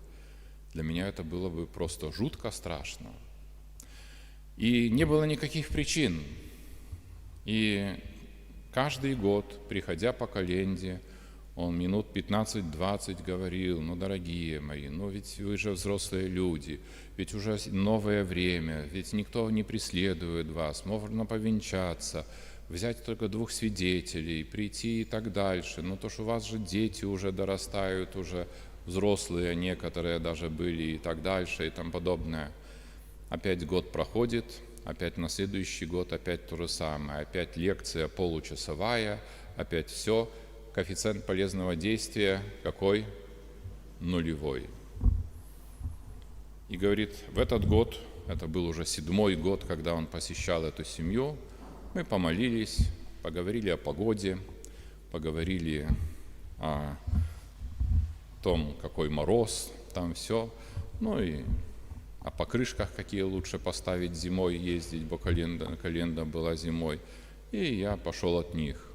Для меня это было бы просто жутко страшно. И не было никаких причин. И каждый год, приходя по календе, он минут 15-20 говорил, ну, дорогие мои, ну ведь вы же взрослые люди, ведь уже новое время, ведь никто не преследует вас, можно повенчаться, взять только 2 свидетелей, прийти и так дальше. Ну, то, что у вас же дети уже дорастают, уже взрослые, некоторые даже были и так дальше и тому подобное. Опять год проходит, опять на следующий год опять то же самое, опять лекция получасовая, опять все. Коэффициент полезного действия какой? 0. И говорит, в этот год, это был уже 7-й год, когда он посещал эту семью, мы помолились, поговорили о погоде, поговорили о том, какой мороз, там все, ну и о покрышках, какие лучше поставить зимой, ездить, бо календа была зимой. И я пошел от них.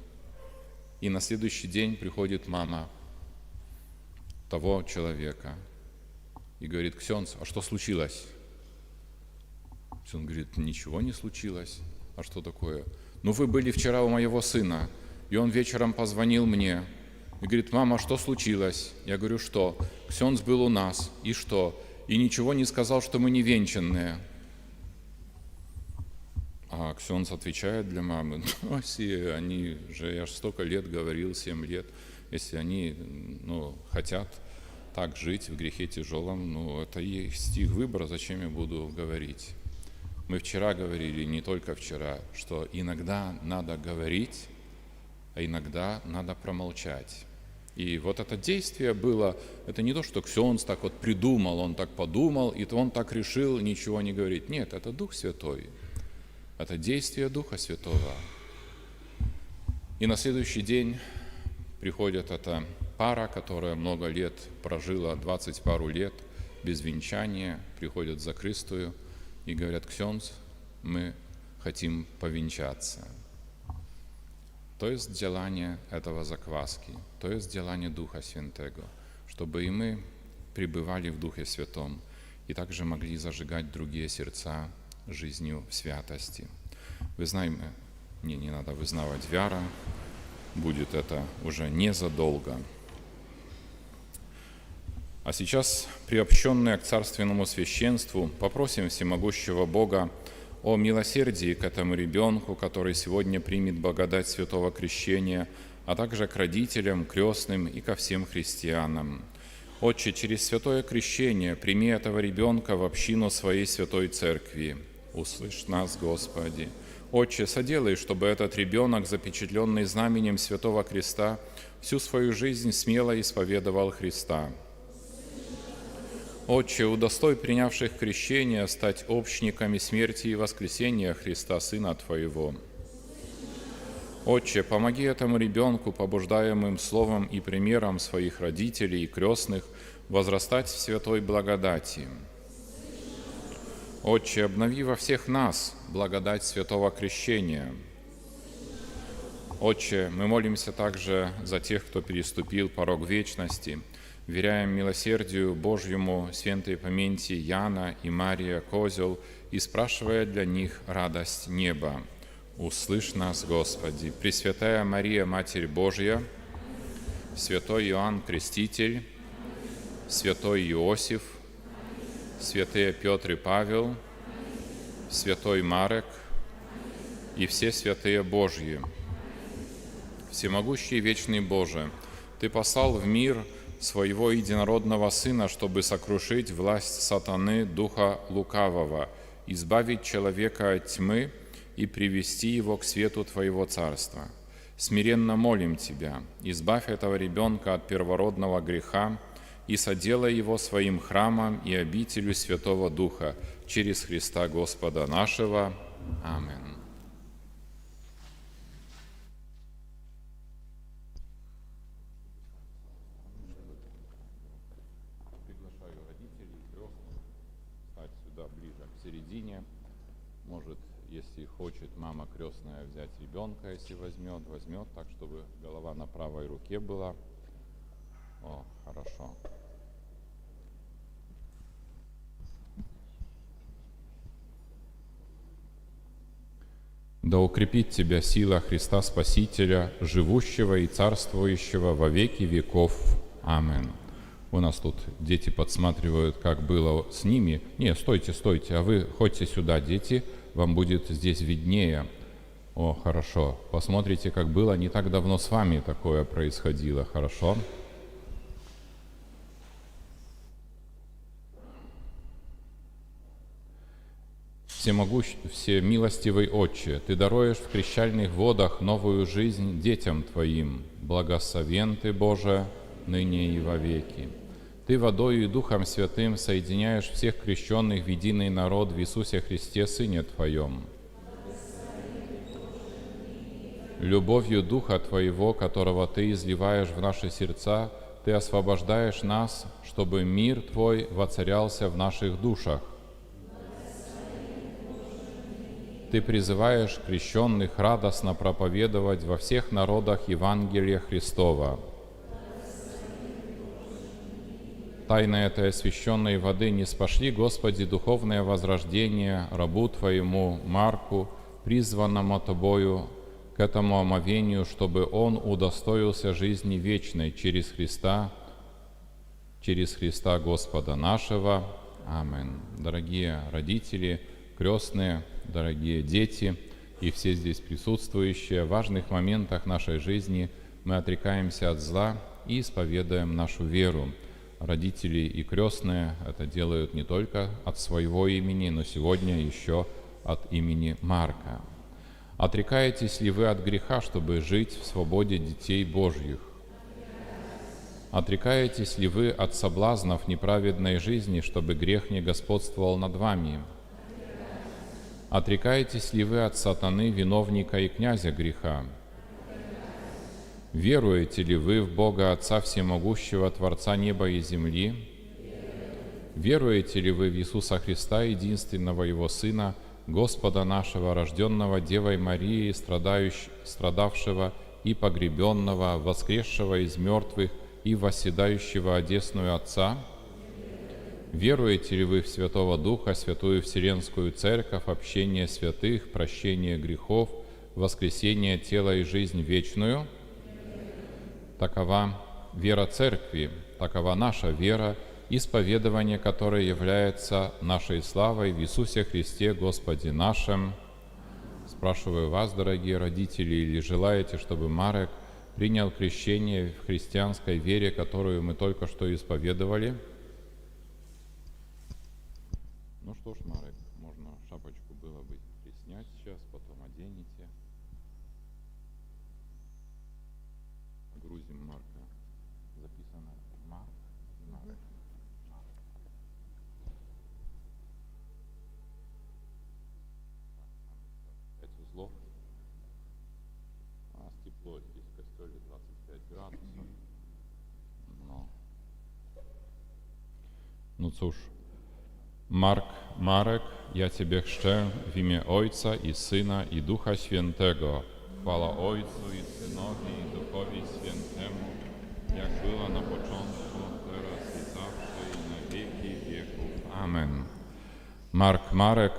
И на следующий день приходит мама того человека и говорит, Ксенц, а что случилось? Он говорит, ничего не случилось. А что такое? Ну, вы были вчера у моего сына, и он вечером позвонил мне и говорит, мама, что случилось? Я говорю, что? Ксенц был у нас, и что? И ничего не сказал, что мы не венчанные. А Ксенц отвечает для мамы, ну, если они же, я же столько лет говорил, 7 лет, если они, хотят так жить в грехе тяжелом, это есть их выбор, зачем я буду говорить? Мы вчера говорили, не только вчера, что иногда надо говорить, а иногда надо промолчать. И вот это действие было, это не то, что Ксенц так вот придумал, он так подумал, и он так решил ничего не говорить. Нет, это Дух Святой. Это действие Духа Святого. И на следующий день приходит эта пара, которая много лет прожила, 20 пару лет без венчания, приходят за крестую и говорят, Ксенц, мы хотим повенчаться. To jest działanie этого закваски, to jest działanie Ducha Świętego, чтобы и мы пребывали в Духе Святом и также могли зажигать другие сердца жизнью в святости. Вы знаете, не надо вызнавать вяра, будет это уже незадолго. А сейчас, приобщенные к царственному священству, попросим всемогущего Бога о милосердии к этому ребенку, который сегодня примет благодать Святого Крещения, а также к родителям, крестным и ко всем христианам. Отче, через Святое Крещение прими этого ребенка в общину Своей Святой Церкви. Услышь нас, Господи. Отче, соделай, чтобы этот ребенок, запечатленный знаменем Святого Креста, всю свою жизнь смело исповедовал Христа. Отче, удостой принявших крещение стать общниками смерти и воскресения Христа, Сына Твоего. Отче, помоги этому ребенку, побуждаемым словом и примером своих родителей и крестных, возрастать в святой благодати. Отче, обнови во всех нас благодать святого крещения. Отче, мы молимся также за тех, кто переступил порог вечности, веряем милосердию Божьему святой памяти Яна и Мария Козел и спрашивая для них радость неба. Услышь нас, Господи. Пресвятая Мария, Матерь Божья, святой Иоанн Креститель, святой Иосиф, святые Петр и Павел, святой Марек и все святые Божьи. Всемогущий вечный Боже, Ты послал в мир Своего единородного Сына, чтобы сокрушить власть сатаны, духа лукавого, избавить человека от тьмы и привести его к свету Твоего Царства. Смиренно молим Тебя, избавь этого ребенка от первородного греха и соделай его своим храмом и обителью Святого Духа через Христа Господа нашего. Аминь. Приглашаю родителей, крестных, стать сюда ближе к середине. Может, если хочет мама крестная взять ребенка, если возьмет, так, чтобы голова на правой руке была. О, хорошо. Да укрепит тебя сила Христа Спасителя, живущего и царствующего во веки веков. Аминь. У нас тут дети подсматривают, как было с ними. Не, стойте, а вы ходите сюда, дети, вам будет здесь виднее. О, хорошо. Посмотрите, как было не так давно с вами такое происходило. Хорошо? Всемилостивый Отче, Ты даруешь в крещальных водах новую жизнь детям Твоим. Благословен Ты, Боже, ныне и вовеки. Ты водою и Духом Святым соединяешь всех крещенных в единый народ в Иисусе Христе, Сыне Твоем. Любовью Духа Твоего, которого Ты изливаешь в наши сердца, Ты освобождаешь нас, чтобы мир Твой воцарялся в наших душах. Ты призываешь крещенных радостно проповедовать во всех народах Евангелие Христова. Тайной этой освященной воды не спошли, Господи, духовное возрождение рабу Твоему Марку, призванному Тобою к этому омовению, чтобы он удостоился жизни вечной через Христа Господа нашего. Аминь. Дорогие родители, крестные, дорогие дети и все здесь присутствующие, в важных моментах нашей жизни мы отрекаемся от зла и исповедуем нашу веру. Родители и крестные это делают не только от своего имени, но сегодня еще от имени Марка. Отрекаетесь ли вы от греха, чтобы жить в свободе детей Божьих? Отрекаетесь ли вы от соблазнов неправедной жизни, чтобы грех не господствовал над вами? Отрекаетесь ли вы от сатаны, виновника и князя греха? Веруете ли вы в Бога Отца Всемогущего, Творца неба и земли? Веруете ли вы в Иисуса Христа, единственного Его Сына, Господа нашего, рожденного Девой Марией, страдавшего и погребенного, воскресшего из мертвых и восседающего одесную Отца? Веруете ли вы в Святого Духа, Святую Вселенскую Церковь, общение святых, прощение грехов, воскресение тела и жизнь вечную? Такова вера Церкви, такова наша вера, исповедование которой является нашей славой в Иисусе Христе Господе нашим. Спрашиваю вас, дорогие родители, или желаете, чтобы Марек принял крещение в христианской вере, которую мы только что исповедовали? Ну что ж, Марек, можно шапочку было бы снять сейчас, потом оденете. Грузим Марка. Записано Марек. 5 узлов. У нас тепло здесь в костеле, 25 градусов. No cóż, Marek, ja Ciebie chrzczę w imię Ojca i Syna i Ducha Świętego. Chwała Ojcu i Synowi i Duchowi Świętemu, jak była na początku, teraz i zawsze i na wieki wieków. Amen. Марек,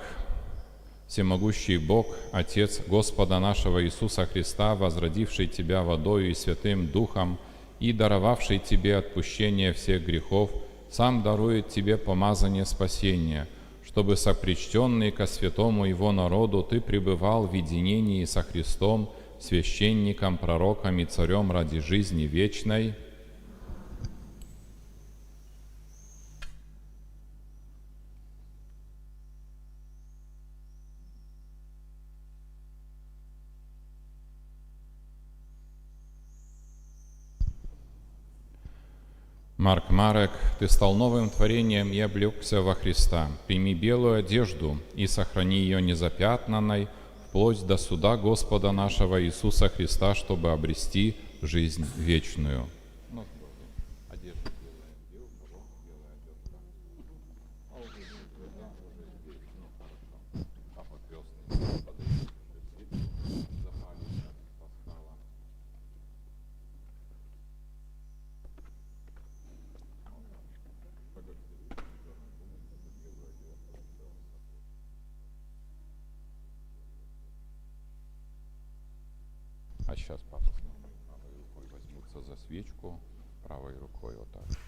всемогущий Бог, Отец Господа нашего Иисуса Христа, возродивший тебя водою и Святым Духом и даровавший тебе отпущение всех грехов, сам дарует тебе помазание спасения, чтобы сопричтенный ко святому Его народу ты пребывал в единении со Христом, священником, пророком и царем ради жизни вечной. Марек, ты стал новым творением и облегся во Христа. Прими белую одежду и сохрани ее незапятнанной вплоть до суда Господа нашего Иисуса Христа, чтобы обрести жизнь вечную. А сейчас папа правой рукой возьмутся за свечку, правой рукой вот так.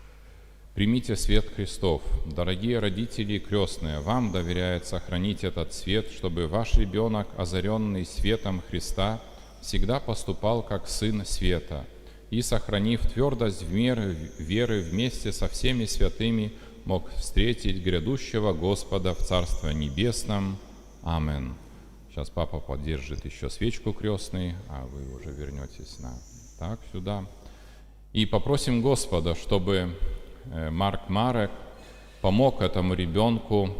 Примите свет Христов. Дорогие родители и крестные, вам доверяет сохранить этот свет, чтобы ваш ребенок, озаренный светом Христа, всегда поступал как сын света и, сохранив твердость в веры вместе со всеми святыми, мог встретить грядущего Господа в Царстве Небесном. Амин. Сейчас папа поддержит еще свечку крестной, а вы уже вернетесь так сюда. И попросим Господа, чтобы Марек помог этому ребенку,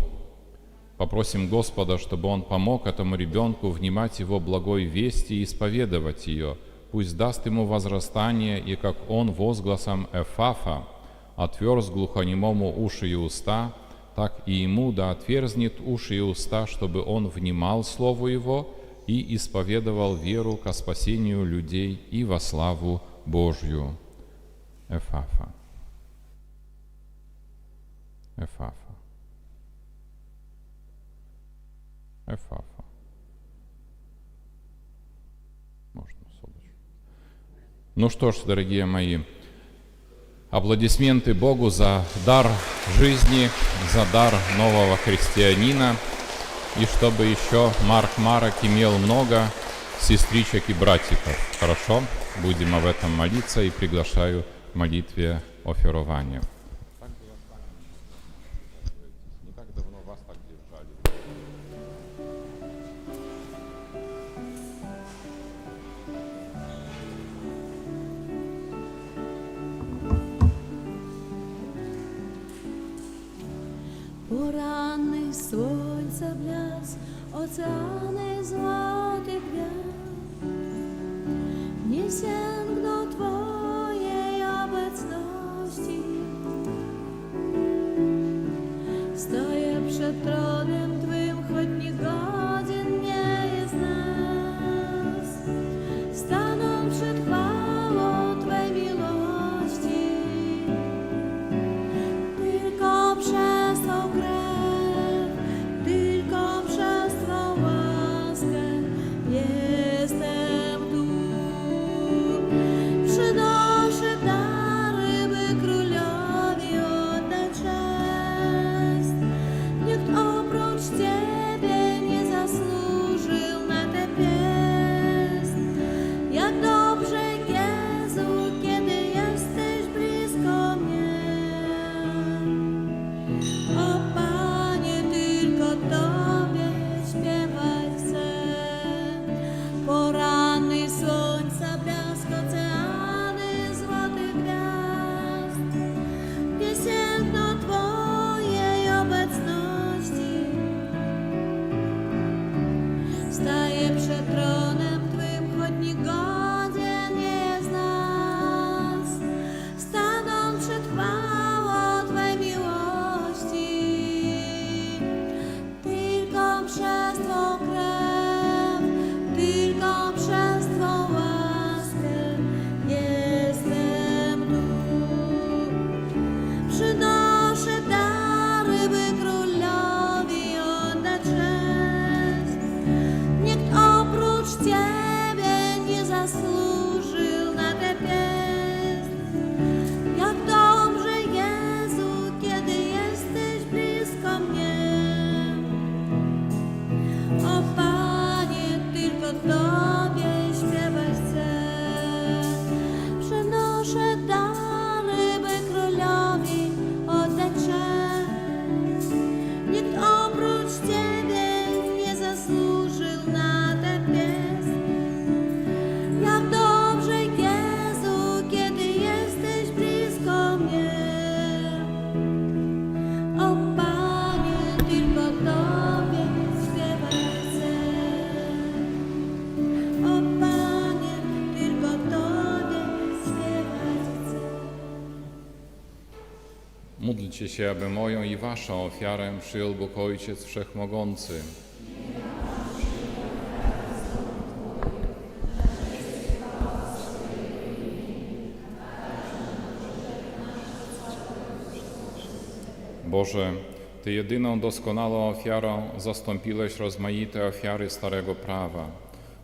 попросим Господа, чтобы Он помог этому ребенку внимать Его благой вести и исповедовать ее. Пусть даст ему возрастание, и как он возгласом Эфафа отверз глухонемому уши и уста, так и ему да отверзнет уши и уста, чтобы он внимал Слову Его и исповедовал веру ко спасению людей и во славу Божью. Эфафа. Эфафа. Эфафа. Можно соточку. Ну что ж, дорогие мои, аплодисменты Богу за дар жизни, за дар нового христианина, и чтобы еще Марек имел много сестричек и братиков. Хорошо? Будем об этом молиться и приглашаю к молитве офирования. Не так давно вас так держали.
Poranny słońca blask, oceany złoty gwiazd nie sięgną Twojej obecności. Stoję przed tronem Twym, choć niegodzien nie jest nas. Stanę przed chwałą Twej miłości, tylko przez Twą krew, tylko przez Twą łaskę jestem tu. nasze dary, by królowi oddać cześć. Nikt oprócz Ciebie nie zasłużył na tę pieśń. Jak dobrze, Jezu, kiedy jesteś blisko mnie. O Panie, tylko Tobie śpiewać chcę. O Panie, tylko Tobie śpiewać chcę.
Módlcie się, aby moją i waszą ofiarę przyjął Bóg Ojciec Wszechmogący. Boże, Ty jedyną doskonałą ofiarą zastąpiłeś rozmaite ofiary Starego Prawa.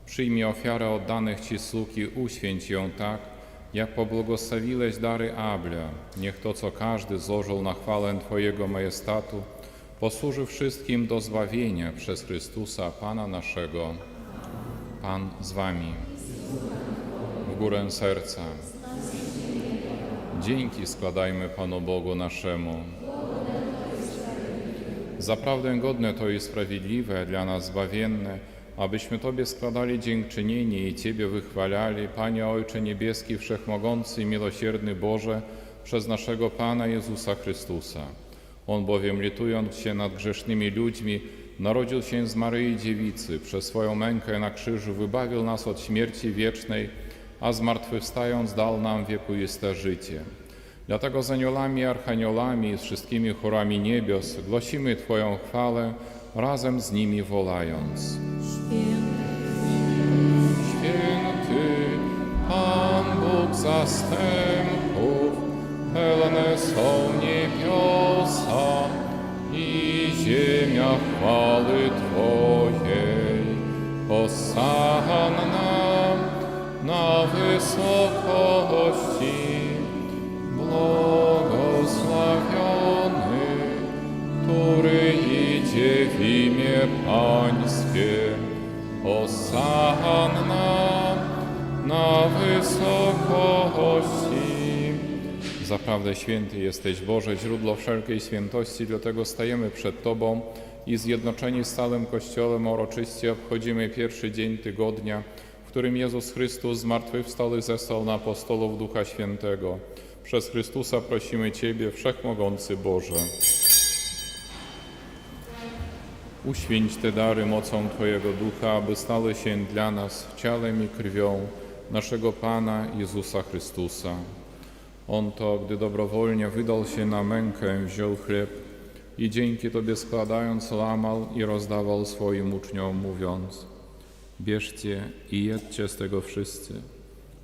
Przyjmij ofiarę oddanych Ci sług i uświęć ją tak, jak pobłogosławiłeś dary Abla. Niech to, co każdy złożył na chwałę Twojego majestatu, posłuży wszystkim do zbawienia przez Chrystusa, Pana naszego. Pan z Wami. W górę serca. Dzięki składajmy Panu Bogu naszemu. Zaprawdę godne to i sprawiedliwe, dla nas zbawienne, abyśmy Tobie składali dziękczynienie i Ciebie wychwalali, Panie Ojcze Niebieski, Wszechmogący i Miłosierny Boże, przez naszego Pana Jezusa Chrystusa. On bowiem, litując się nad grzesznymi ludźmi, narodził się z Maryi Dziewicy, przez swoją mękę na krzyżu wybawił nas od śmierci wiecznej, a zmartwychwstając dał nam wiekuiste życie. Dlatego z aniołami, archaniołami i z wszystkimi chórami niebios głosimy Twoją chwałę, razem z nimi wołając. Święty Pan Bóg zastępów, pełne są niebiosa i ziemia chwały Twojej. Hosanna na wysokości, błogosławiony, który idzie w imię Pańskie. Hosanna na wysokości. Zaprawdę święty jesteś, Boże, źródło wszelkiej świętości, dlatego stajemy przed Tobą i zjednoczeni z całym Kościołem uroczyście obchodzimy pierwszy dzień tygodnia, w którym Jezus Chrystus zmartwychwstał i zesłał na apostołów Ducha Świętego. Przez Chrystusa prosimy Ciebie, Wszechmogący Boże. Uświęć te dary mocą Twojego Ducha, aby stały się dla nas ciałem i krwią naszego Pana Jezusa Chrystusa. On to, gdy dobrowolnie wydał się na mękę, wziął chleb i dzięki Tobie składając łamał i rozdawał swoim uczniom, mówiąc: bierzcie i jedźcie z tego wszyscy.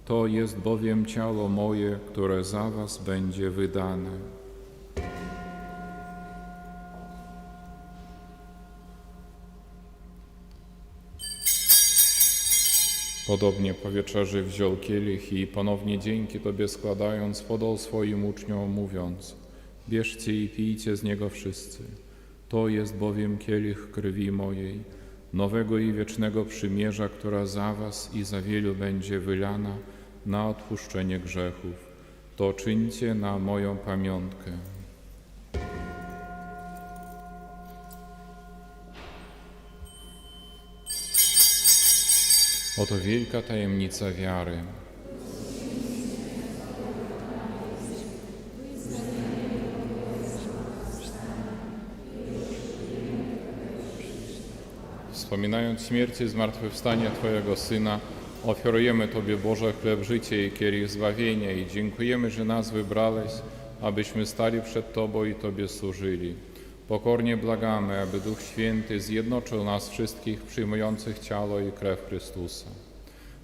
To jest bowiem ciało moje, które za was będzie wydane. Podobnie po wieczerzy wziął kielich i ponownie dzięki Tobie składając podał swoim uczniom, mówiąc: bierzcie i pijcie z niego wszyscy. To jest bowiem kielich krwi mojej, nowego i wiecznego przymierza, która za was i za wielu będzie wylana na odpuszczenie grzechów. To czyńcie na moją pamiątkę. Oto wielka tajemnica wiary. Wspominając śmierć i zmartwychwstanie Twojego Syna, ofiarujemy Tobie, Boże, chleb życia i kielich zbawienia i dziękujemy, że nas wybrałeś, abyśmy stali przed Tobą i Tobie służyli. Pokornie błagamy, aby Duch Święty zjednoczył nas wszystkich przyjmujących ciało i krew Chrystusa.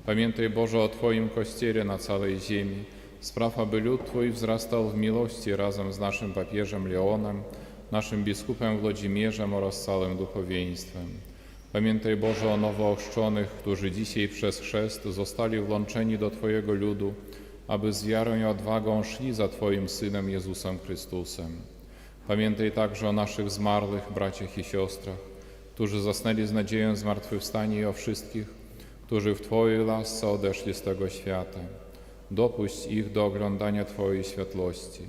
Pamiętaj, Boże, o Twoim Kościele na całej ziemi. Spraw, aby lud Twój wzrastał w miłości razem z naszym papieżem Leonem, naszym biskupem Włodzimierzem oraz całym duchowieństwem. Pamiętaj, Boże, o nowo ochrzczonych, którzy dzisiaj przez chrzest zostali włączeni do Twojego ludu, aby z wiarą i odwagą szli za Twoim Synem Jezusem Chrystusem. Pamiętaj także o naszych zmarłych braciach i siostrach, którzy zasnęli z nadzieją zmartwychwstania i o wszystkich, którzy w Twojej łasce odeszli z tego świata. dopuść ich do oglądania Twojej światłości.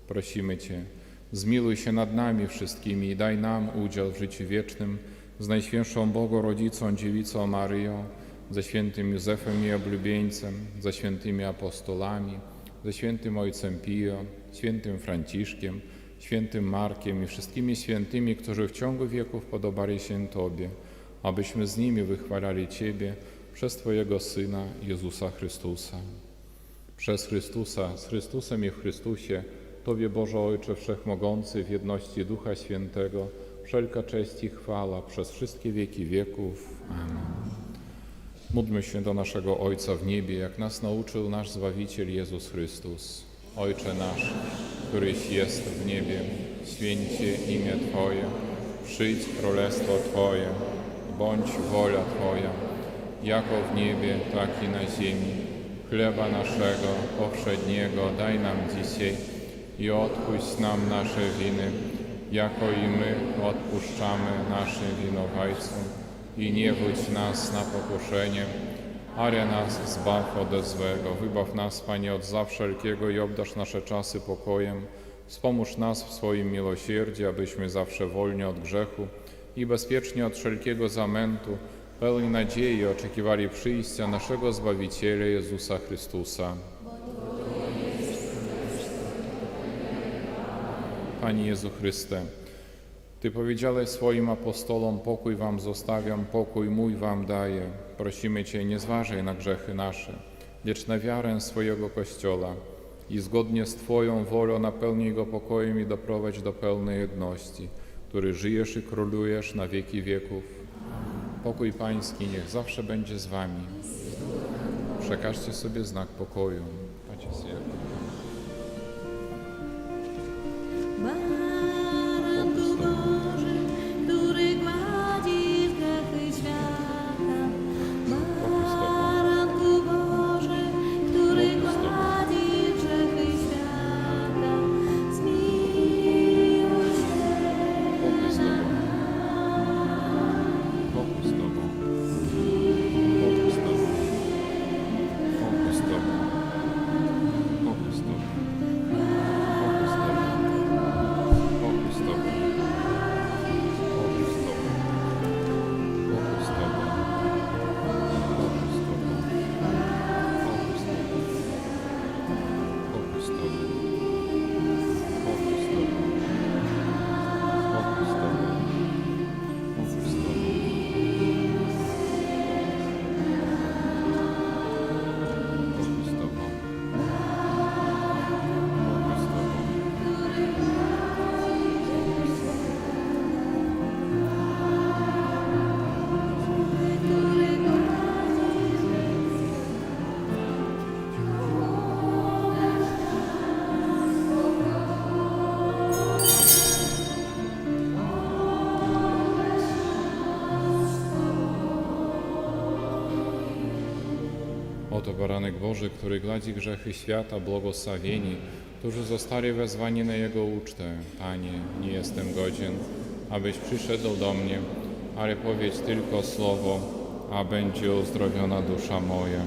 Prosimy Cię, zmiłuj się nad nami wszystkimi i daj nam udział w życiu wiecznym z Najświętszą Bogorodzicą Dziewicą Maryją, ze świętym Józefem i oblubieńcem, ze świętymi apostolami, ze świętym Ojcem Pio, świętym Franciszkiem, świętym Markiem i wszystkimi świętymi, którzy w ciągu wieków podobali się Tobie, abyśmy z nimi wychwalali Ciebie przez Twojego Syna Jezusa Chrystusa. Przez Chrystusa, z Chrystusem i w Chrystusie, Tobie Boże Ojcze Wszechmogący w jedności Ducha Świętego, wszelka cześć i chwała przez wszystkie wieki wieków. Amen. Módlmy się do naszego Ojca w niebie, jak nas nauczył nasz Zbawiciel Jezus Chrystus. Ojcze nasz, któryś jest w niebie, święć się imię Twoje, przyjdź królestwo Twoje, bądź wola Twoja, jako w niebie, tak i na ziemi. Chleba naszego powszedniego daj nam dzisiaj i odpuść nam nasze winy, jako i my odpuszczamy naszym winowajcom. I nie wódź nas na pokuszenie, ale nas zbaw ode złego. Wybaw nas, Panie, od zła wszelkiego i obdarz nasze czasy pokojem. Wspomóż nas w swoim miłosierdziu, abyśmy zawsze wolni od grzechu i bezpiecznie od wszelkiego zamętu, pełni nadziei oczekiwali przyjścia naszego Zbawiciela Jezusa Chrystusa. Panie Jezu Chryste, Ty powiedziałeś swoim apostolom, pokój wam zostawiam, pokój mój wam daję. Prosimy Cię, nie zważaj na grzechy nasze, lecz na wiarę swojego Kościoła i zgodnie z Twoją wolą napełnij go pokojem i doprowadź do pełnej jedności, który żyjesz i królujesz na wieki wieków. Pokój Pański niech zawsze będzie z Wami. Przekażcie sobie znak pokoju. Ojciec Jakub.
Baranku Boży, który gładzisz grzechy świata. Baranku Boży, który gładzisz grzechy świata. Zmiłuj się
Pokój z Tobą. Pokój z Tobą. Pokój z Tobą. Pokój z Tobą. Pokój z Tobą. Oto baranek Boży, który gładzi grzechy świata, błogosławieni, którzy zostali wezwani na Jego ucztę. Panie, nie jestem godzien, abyś przyszedł do mnie, ale powiedz tylko słowo, a będzie uzdrowiona dusza moja.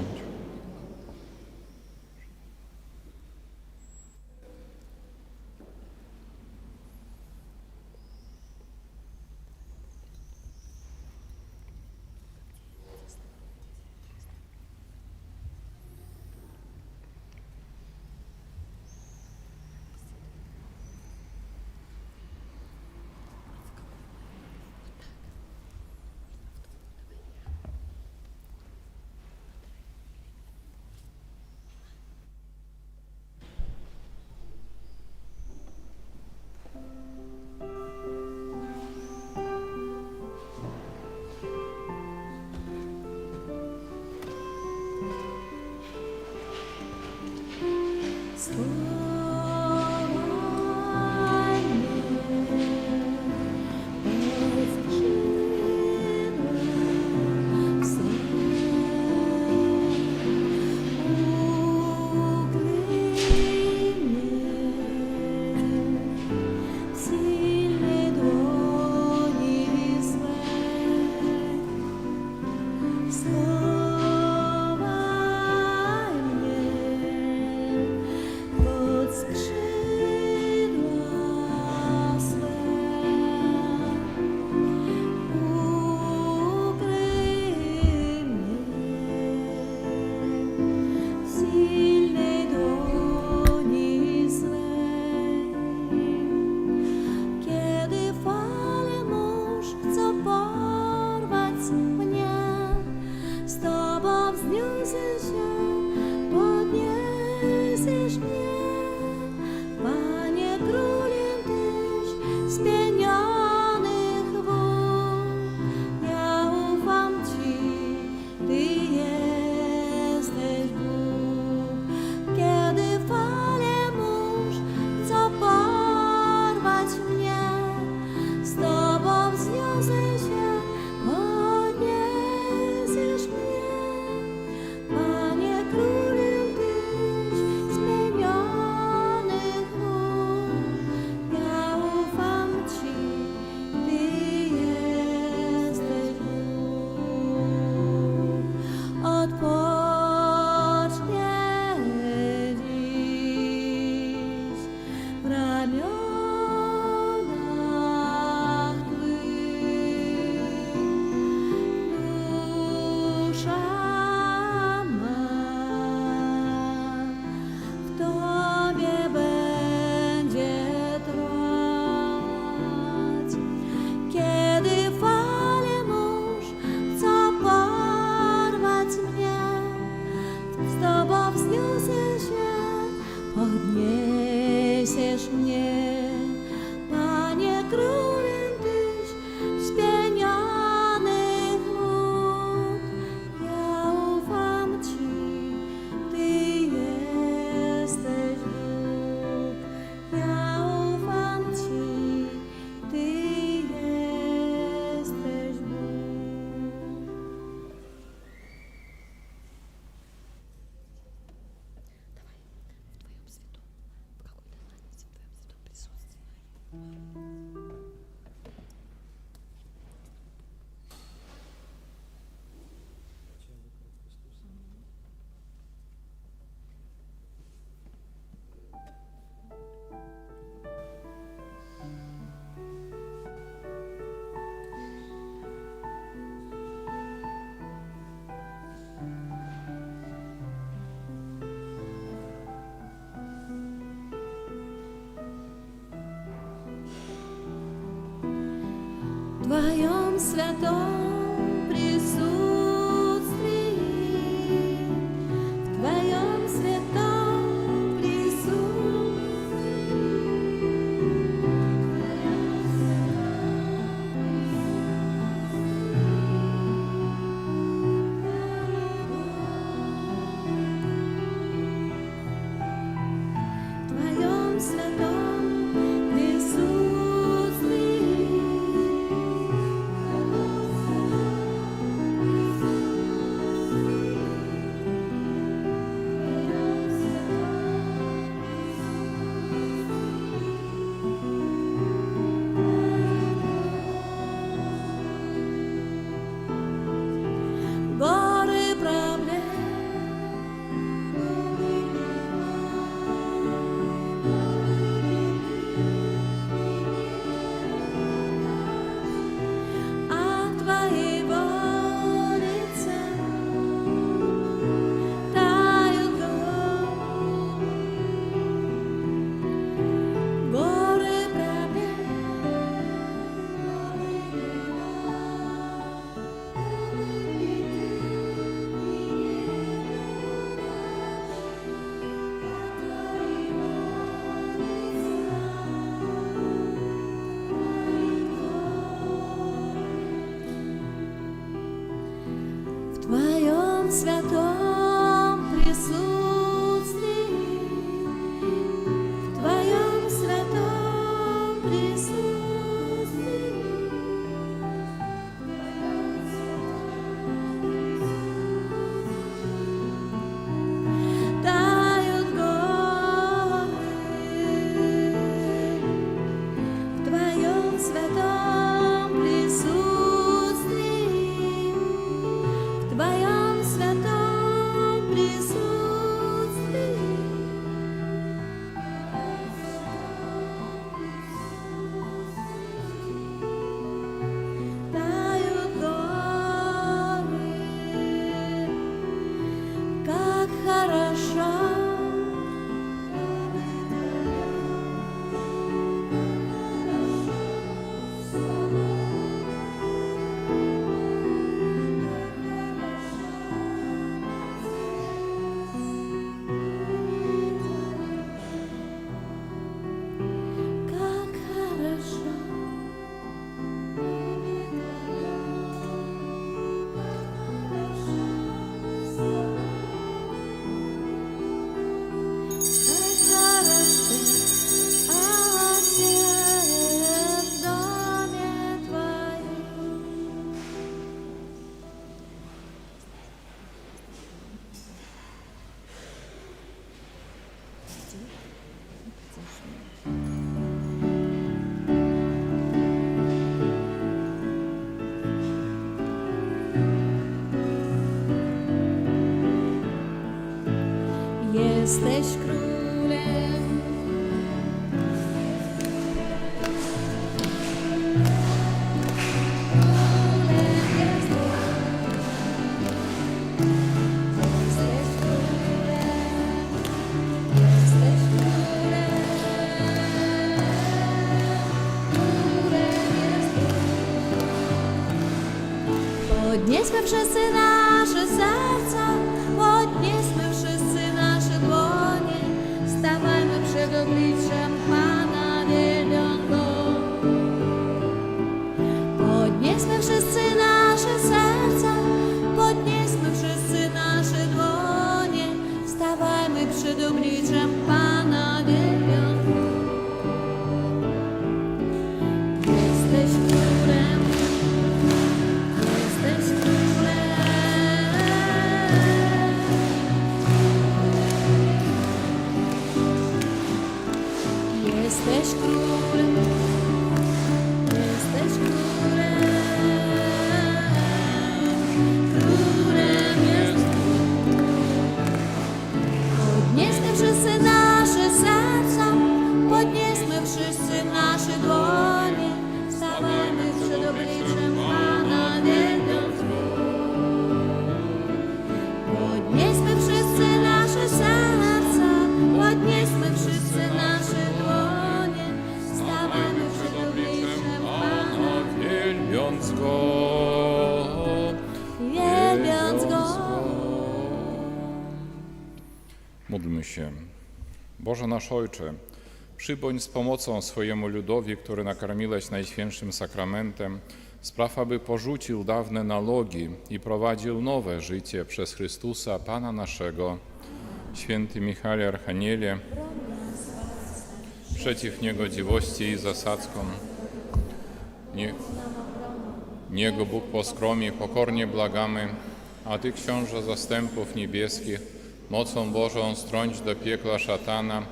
Podniesiesz mnie, Panie Królem Tyś, spienianych wód. Ja ufam Ci, Ty jesteś Bóg. Ja ufam Ci, Ty jesteś Bóg. В Твоем святом присутствии, в Твоем святом присутствии, в Твоем святом присутствии. Горы проблем, от Твоего лица тают горы проблем. В Твоем святом присутствии, в Твоем святом присутствии, тают горы. В Твоем святом присутствии, в Твоем святом присутствии. Тают горы, как хорошо. Как хорошо. В доме Твоем. Jesteś królem. Podnieśmy wszyscy nasze serca, podnieśmy wszyscy nasze dłonie, stawajmy przed obliczem Pana Wielbiącego. Podnieśmy wszyscy nasze serca, podnieśmy wszyscy nasze dłonie, stawajmy przed obliczem Pana Wielbiącego. Jesteś królem, jesteś królem. Jesteś królem, jesteś królem, królem jest. Podnieśmy wszyscy nasze serca, podnieśmy wszyscy nasze dłonie, stawajmy przed obliczem Pana Wielbiącego. Podnieśmy wszyscy nasze serca, podnieśmy wszyscy nasze dłonie, stawajmy przed obliczem Pana,
Wielbiąc Go.
wielbiąc Go.
Módlmy się. Boże nasz Ojcze, przybądź z pomocą swojemu ludowi, który nakarmiłeś Najświętszym Sakramentem, spraw, aby porzucił dawne nalogi i prowadził nowe życie przez Chrystusa, Pana naszego. Święty Michale Archanielie, przeciw niegodziwości i zasadzkom, Niego Bóg poskromi, pokornie błagamy, a Ty, Książę zastępów niebieskich, mocą Bożą strąć do piekla szatana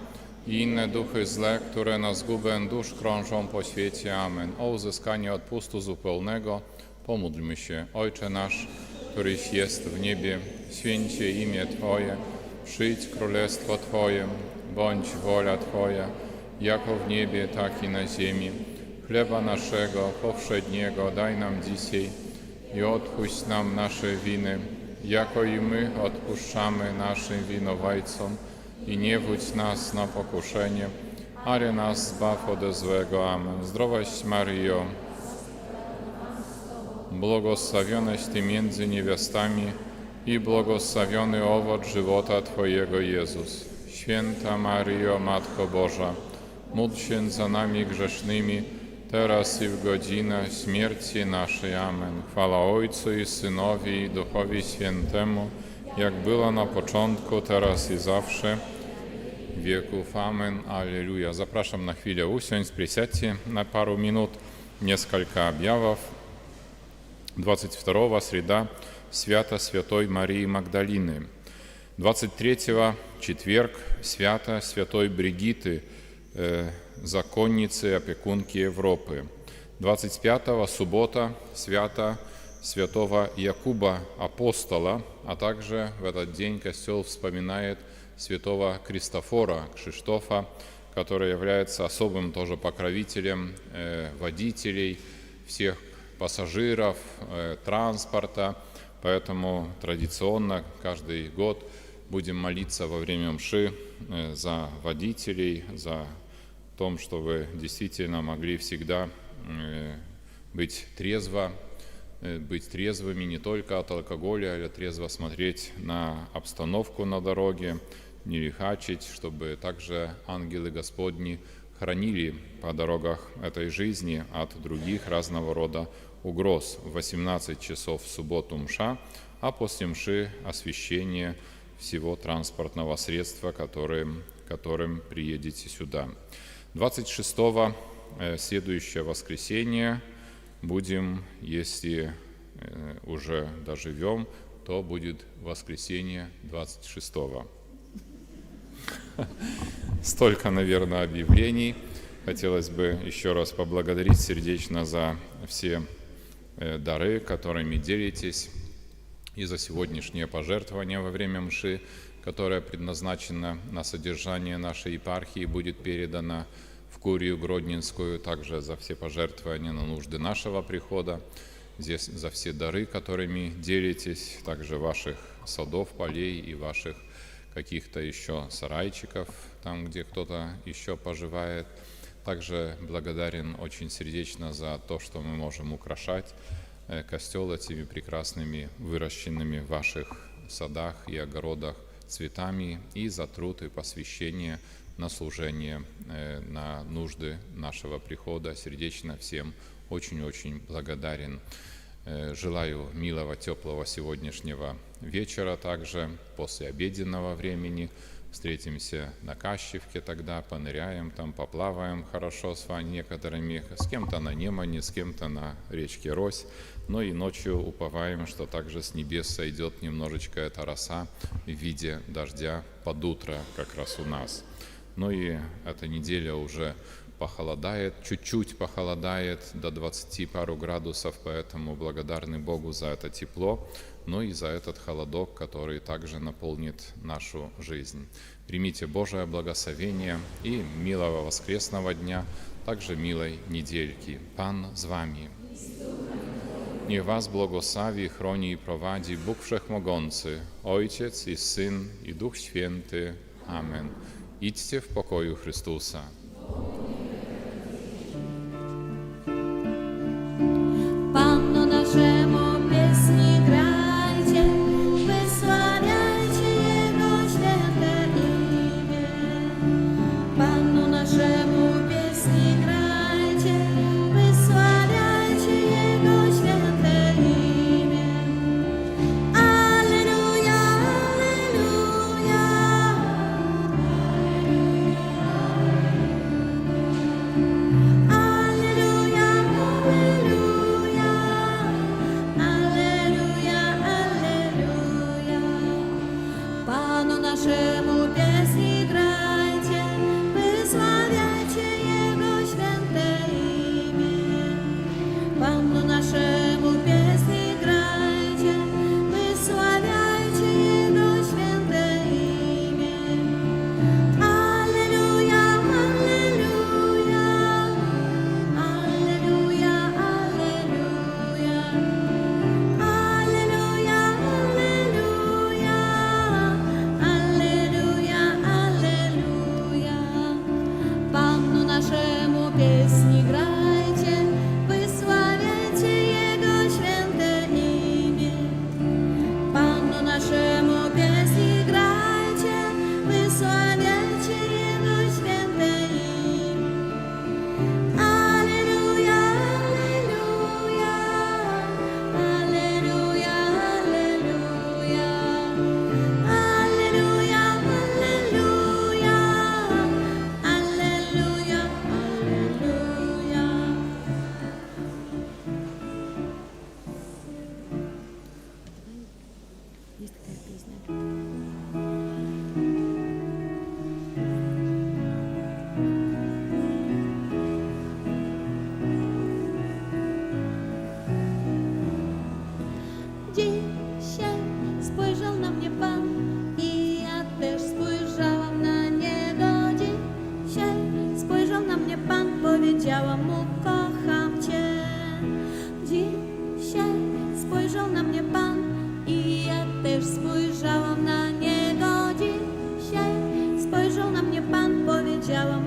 i inne duchy złe, które na zgubę dusz krążą po świecie. Amen. O uzyskanie odpustu zupełnego pomódlmy się. Ojcze nasz, któryś jest w niebie, święcie imię Twoje, przyjdź królestwo Twoje, bądź wola Twoja, jako w niebie, tak i na ziemi. Chleba naszego powszedniego daj nam dzisiaj i odpuść nam nasze winy, jako i my odpuszczamy naszym winowajcom. I nie wódź nas na pokuszenie, ale nas zbaw ode złego. Amen. Zdrowaś Maryjo, błogosławionaś Ty między niewiastami i błogosławiony owoc żywota Twojego Jezus. Święta Maryjo, Matko Boża, módl się za nami grzesznymi, teraz i w godzinę śmierci naszej. Amen. Chwała Ojcu i Synowi i Duchowi Świętemu, jak było na początku, teraz i zawsze, wieków. Amen. Аллилуйя. Zapraszam na chwilę usiąść, присядьте на пару минут. Несколько объявов. 22 среда, свято Святой Марии Магдалины. 23 четверг, свято Святой Бригитты, законницы, опекунки Европы. 25 суббота, свято святого Якуба Апостола, а также в этот день Костел вспоминает святого Кристофора, Кшиштофа, который является особым тоже покровителем водителей, всех пассажиров, транспорта. Поэтому традиционно каждый год будем молиться во время мши за водителей, за то, чтобы действительно могли всегда быть трезвыми не только от алкоголя, а трезво смотреть на обстановку на дороге, не лихачить, чтобы также ангелы Господни хранили по дорогах этой жизни от других разного рода угроз. В 18 часов в субботу мша, а после мши освящение всего транспортного средства, которым приедете сюда. 26-го, следующее воскресенье, будем, если уже доживем, то будет воскресенье 26-го. Столько, наверное, объявлений. Хотелось бы еще раз поблагодарить сердечно за все дары, которыми делитесь, и за сегодняшнее пожертвование во время мши, которое предназначено на содержание нашей епархии, будет передано в Курию Гродненскую, также за все пожертвования на нужды нашего прихода, здесь за все дары, которыми делитесь, также ваших садов, полей и ваших каких-то еще сарайчиков, там, где кто-то еще поживает. Также благодарен очень сердечно за то, что мы можем украшать костел этими прекрасными выращенными в ваших садах и огородах цветами, и за труд и посвящение на служение, на нужды нашего прихода. Сердечно всем очень-очень благодарен. Желаю милого, теплого сегодняшнего вечера также, после обеденного времени. Встретимся на Кащевке тогда, поныряем там, поплаваем хорошо с вами некоторыми, с кем-то на Немане, с кем-то на речке Рось. Но и ночью уповаем, что также с небес сойдет немножечко эта роса в виде дождя под утро как раз у нас. Ну и эта неделя уже похолодает, чуть-чуть похолодает до 20 пару градусов, поэтому благодарны Богу за это тепло, но и за этот холодок, который также наполнит нашу жизнь. Примите Божие благословение и милого воскресного дня, также милой недельки. Pan z wami. Niech was błogosławi, chroni i prowadzi Bóg Wszechmogący, Ojciec i Syn i Duch Święty. Amen. Idźcie w pokoju Chrystusa.
Panu naszemu pieśni grajcie, wysławiajcie Jego święte imię. Panu naszemu pieśni grajcie, wysławiajcie Jego święte imię. Alleluja, alleluja. Alleluja, alleluja. Alleluja, alleluja. Panu naszemu pieśni grajcie, wysławiajcie Jego święte imię. Panu naszemu pieśni grajcie, wysławiajcie Jego święte imię. Alleluja, alleluja. Alleluja, alleluja. Alleluja, alleluja. Alleluja, alleluja. Panu naszemu pieśni grajcie, wysławiajcie Jego święte imię. Panu naszemu pieśni grajcie, wysławiajcie Jego święte imię. Alleluja, alleluja. Alleluja, alleluja. Alleluja, alleluja. Alleluja, alleluja. Есть такая песня. Dzisiaj spojrzał na mnie Pan i ja też spojrzałam na Niego. Dzisiaj spojrzał na mnie Pan, powiedziałam Mu, kocham Cię. Dzisiaj spojrzał na mnie Pan i ja też spojrzałam na Niego. Dzisiaj spojrzał na mnie Pan, powiedziałam